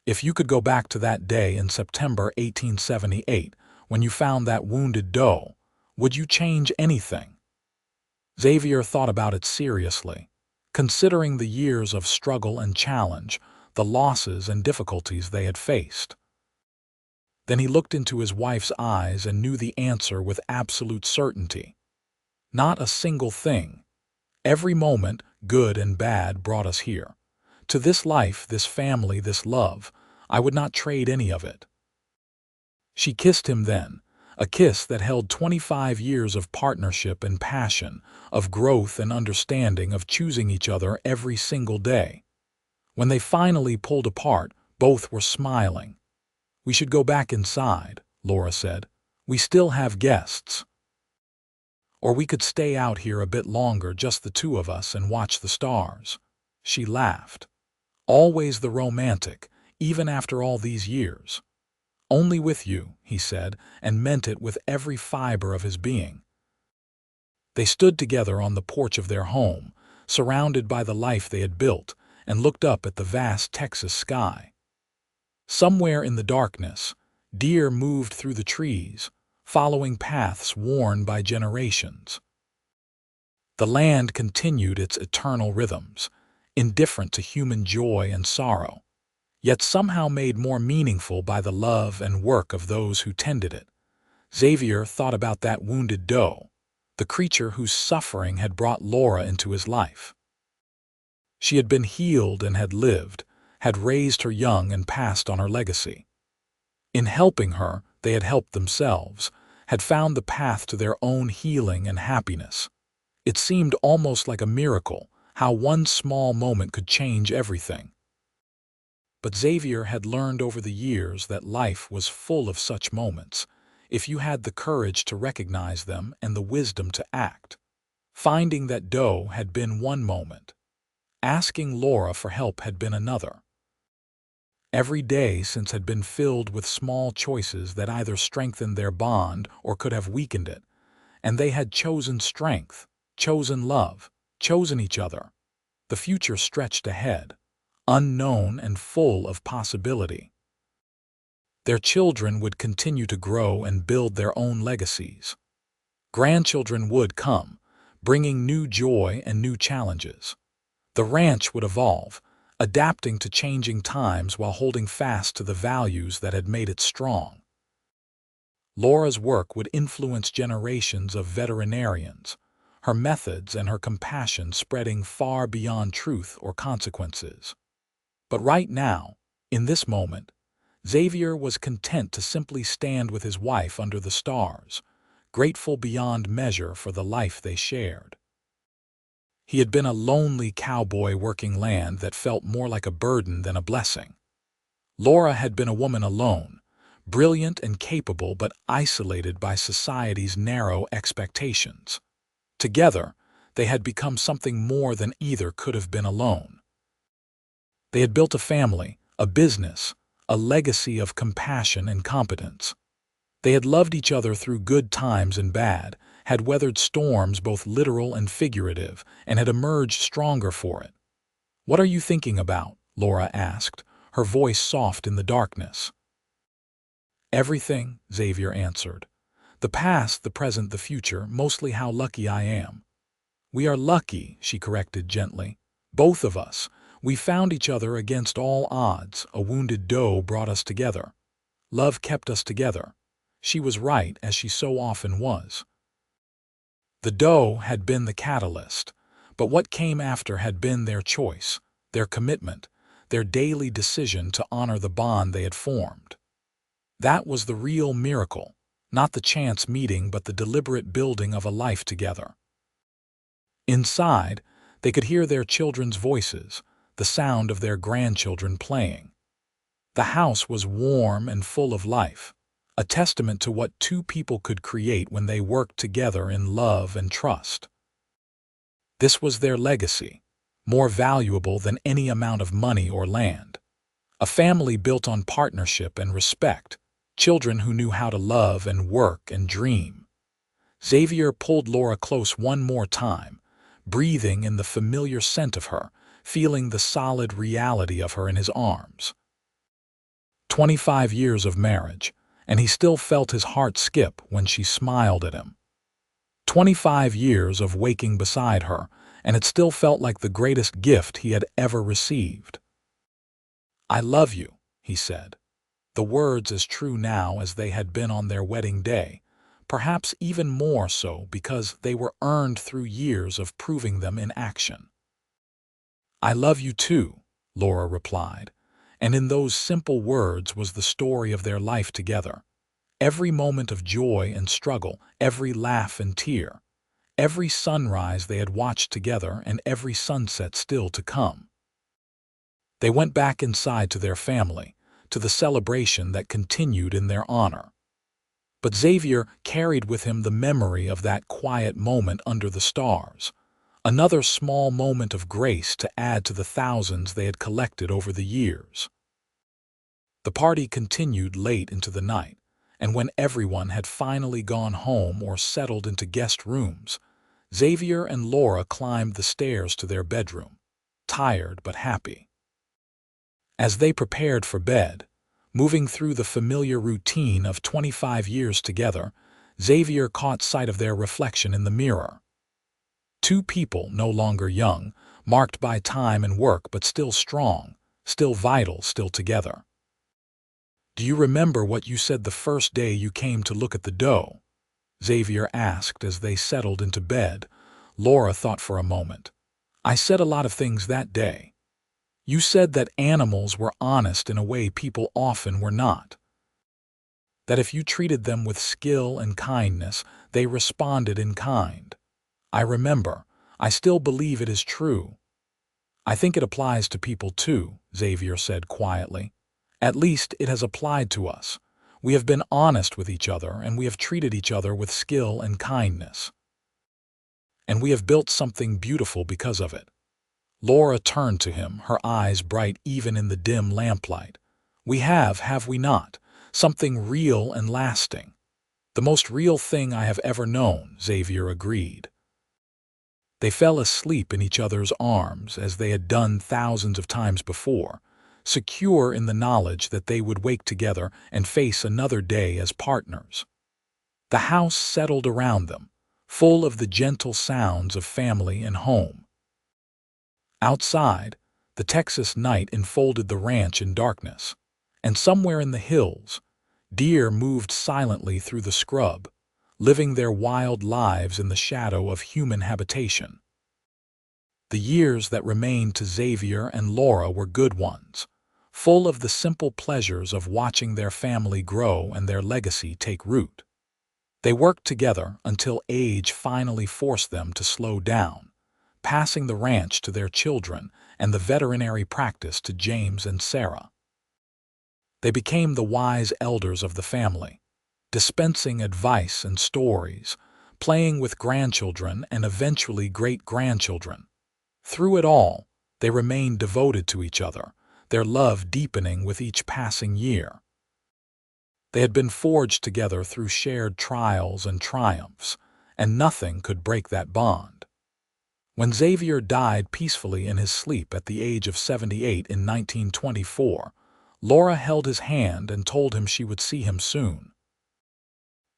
"If you could go back to that day in September 1878, when you found that wounded doe, would you change anything?" Xavier thought about it seriously, considering the years of struggle and challenge, the losses and difficulties they had faced. Then he looked into his wife's eyes and knew the answer with absolute certainty. Not a single thing. Every moment, good and bad, brought us here. To this life, this family, this love, I would not trade any of it. She kissed him then, a kiss that held 25 years of partnership and passion, of growth and understanding, of choosing each other every single day. When they finally pulled apart, both were smiling. "We should go back inside," Laura said. "We still have guests. Or we could stay out here a bit longer, just the two of us, and watch the stars." She laughed. Always the romantic, even after all these years. "Only with you," he said, and meant it with every fiber of his being. They stood together on the porch of their home, surrounded by the life they had built, and looked up at the vast Texas sky. Somewhere in the darkness, deer moved through the trees, following paths worn by generations. The land continued its eternal rhythms, indifferent to human joy and sorrow, yet somehow made more meaningful by the love and work of those who tended it. Xavier thought about that wounded doe, the creature whose suffering had brought Laura into his life. She had been healed and had lived, had raised her young and passed on her legacy. In helping her, they had helped themselves, had found the path to their own healing and happiness. It seemed almost like a miracle, how one small moment could change everything. But Xavier had learned over the years that life was full of such moments, if you had the courage to recognize them and the wisdom to act. Finding that doe had been one moment. Asking Laura for help had been another. Every day since had been filled with small choices that either strengthened their bond or could have weakened it, and they had chosen strength, chosen love, chosen each other. The future stretched ahead, unknown and full of possibility. Their children would continue to grow and build their own legacies. Grandchildren would come, bringing new joy and new challenges. The ranch would evolve, adapting to changing times while holding fast to the values that had made it strong. Laura's work would influence generations of veterinarians, her methods and her compassion spreading far beyond truth or consequences. But right now, in this moment, Xavier was content to simply stand with his wife under the stars, grateful beyond measure for the life they shared. He had been a lonely cowboy working land that felt more like a burden than a blessing. Laura had been a woman alone, brilliant and capable but isolated by society's narrow expectations. Together, they had become something more than either could have been alone. They had built a family, a business, a legacy of compassion and competence. They had loved each other through good times and bad, had weathered storms both literal and figurative, and had emerged stronger for it. "What are you thinking about?" Laura asked, her voice soft in the darkness. "Everything," Xavier answered. "The past, the present, the future, mostly how lucky I am." "We are lucky," she corrected gently. "Both of us. We found each other against all odds. A wounded doe brought us together. Love kept us together." She was right, as she so often was. The doe had been the catalyst, but what came after had been their choice, their commitment, their daily decision to honor the bond they had formed. That was the real miracle, not the chance meeting but the deliberate building of a life together. Inside, they could hear their children's voices, the sound of their grandchildren playing. The house was warm and full of life, a testament to what two people could create when they worked together in love and trust. This was their legacy, more valuable than any amount of money or land. A family built on partnership and respect, children who knew how to love and work and dream. Xavier pulled Laura close one more time, breathing in the familiar scent of her, feeling the solid reality of her in his arms. 25 years of marriage, and he still felt his heart skip when she smiled at him. 25 years of waking beside her, and it still felt like the greatest gift he had ever received. "I love you," he said, the words as true now as they had been on their wedding day, perhaps even more so because they were earned through years of proving them in action. "I love you too," Laura replied, and in those simple words was the story of their life together. Every moment of joy and struggle, every laugh and tear, every sunrise they had watched together and every sunset still to come. They went back inside to their family, to the celebration that continued in their honor. But Xavier carried with him the memory of that quiet moment under the stars, another small moment of grace to add to the thousands they had collected over the years. The party continued late into the night, and when everyone had finally gone home or settled into guest rooms, Xavier and Laura climbed the stairs to their bedroom, tired but happy. As they prepared for bed, moving through the familiar routine of 25 years together, Xavier caught sight of their reflection in the mirror. Two people no longer young, marked by time and work but still strong, still vital, still together. "Do you remember what you said the first day you came to look at the doe?" Xavier asked as they settled into bed. Laura thought for a moment. I said a lot of things that day. You said that animals were honest in a way people often were not. That if you treated them with skill and kindness, they responded in kind. I remember. I still believe it is true. I think it applies to people too, Xavier said quietly. At least it has applied to us. We have been honest with each other, and we have treated each other with skill and kindness. And we have built something beautiful because of it. Laura turned to him, her eyes bright even in the dim lamplight. We have we not? Something real and lasting. The most real thing I have ever known, Xavier agreed. They fell asleep in each other's arms as they had done thousands of times before, secure in the knowledge that they would wake together and face another day as partners. The house settled around them, full of the gentle sounds of family and home. Outside, the Texas night enfolded the ranch in darkness, and somewhere in the hills, deer moved silently through the scrub, living their wild lives in the shadow of human habitation. The years that remained to Xavier and Laura were good ones, full of the simple pleasures of watching their family grow and their legacy take root. They worked together until age finally forced them to slow down, passing the ranch to their children and the veterinary practice to James and Sarah. They became the wise elders of the family, dispensing advice and stories, playing with grandchildren and eventually great-grandchildren. Through it all, they remained devoted to each other, their love deepening with each passing year. They had been forged together through shared trials and triumphs, and nothing could break that bond. When Xavier died peacefully in his sleep at the age of 78 in 1924, Laura held his hand and told him she would see him soon.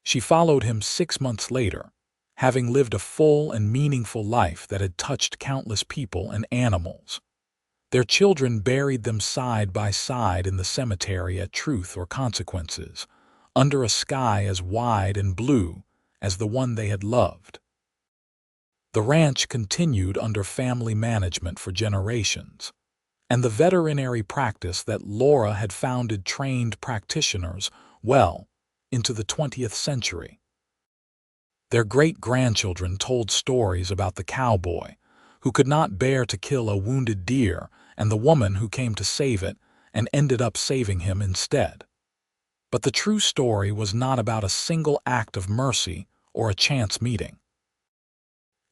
She followed him 6 months later, having lived a full and meaningful life that had touched countless people and animals. Their children buried them side by side in the cemetery at Truth or Consequences, under a sky as wide and blue as the one they had loved. The ranch continued under family management for generations, and the veterinary practice that Laura had founded trained practitioners well into the 20th century. Their great-grandchildren told stories about the cowboy who could not bear to kill a wounded deer and the woman who came to save it and ended up saving him instead. But the true story was not about a single act of mercy or a chance meeting.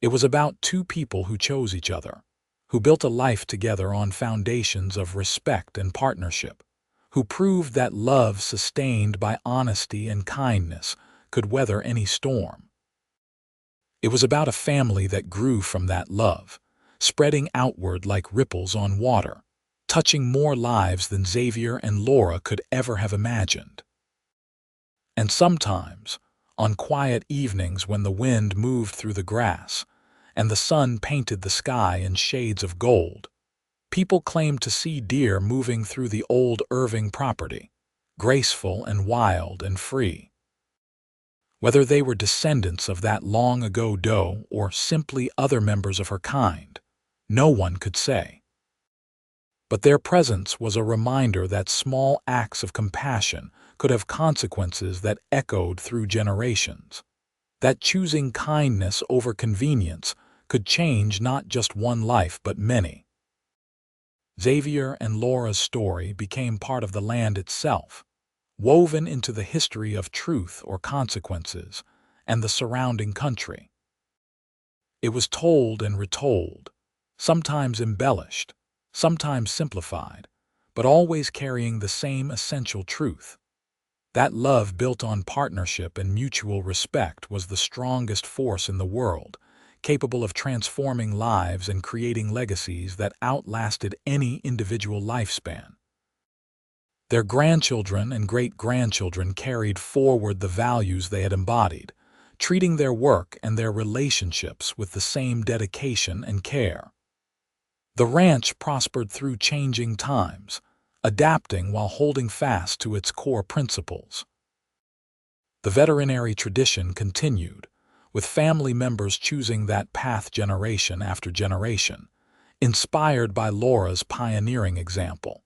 It was about two people who chose each other, who built a life together on foundations of respect and partnership, who proved that love sustained by honesty and kindness could weather any storm. It was about a family that grew from that love, spreading outward like ripples on water, touching more lives than Xavier and Laura could ever have imagined. And sometimes, on quiet evenings when the wind moved through the grass and the sun painted the sky in shades of gold, people claimed to see deer moving through the old Irving property, graceful and wild and free. Whether they were descendants of that long-ago doe or simply other members of her kind, no one could say. But their presence was a reminder that small acts of compassion could have consequences that echoed through generations, that choosing kindness over convenience could change not just one life but many. Xavier and Laura's story became part of the land itself, woven into the history of Truth or Consequences and the surrounding country. It was told and retold, sometimes embellished, sometimes simplified, but always carrying the same essential truth. That love built on partnership and mutual respect was the strongest force in the world, capable of transforming lives and creating legacies that outlasted any individual lifespan. Their grandchildren and great-grandchildren carried forward the values they had embodied, treating their work and their relationships with the same dedication and care. The ranch prospered through changing times, adapting while holding fast to its core principles. The veterinary tradition continued, with family members choosing that path generation after generation, inspired by Laura's pioneering example.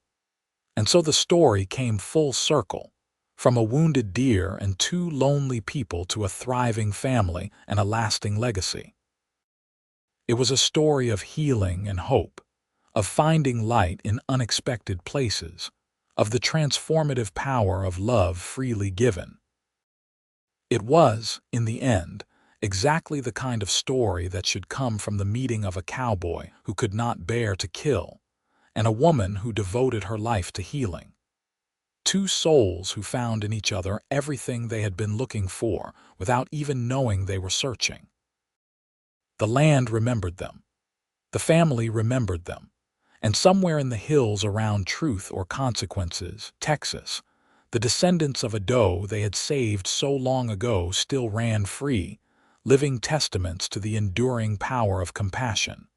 And so the story came full circle, from a wounded deer and two lonely people to a thriving family and a lasting legacy. It was a story of healing and hope, of finding light in unexpected places, of the transformative power of love freely given. It was, in the end, exactly the kind of story that should come from the meeting of a cowboy who could not bear to kill, and a woman who devoted her life to healing. Two souls who found in each other everything they had been looking for without even knowing they were searching. The land remembered them. The family remembered them. And somewhere in the hills around Truth or Consequences, Texas, the descendants of a doe they had saved so long ago still ran free, living testaments to the enduring power of compassion.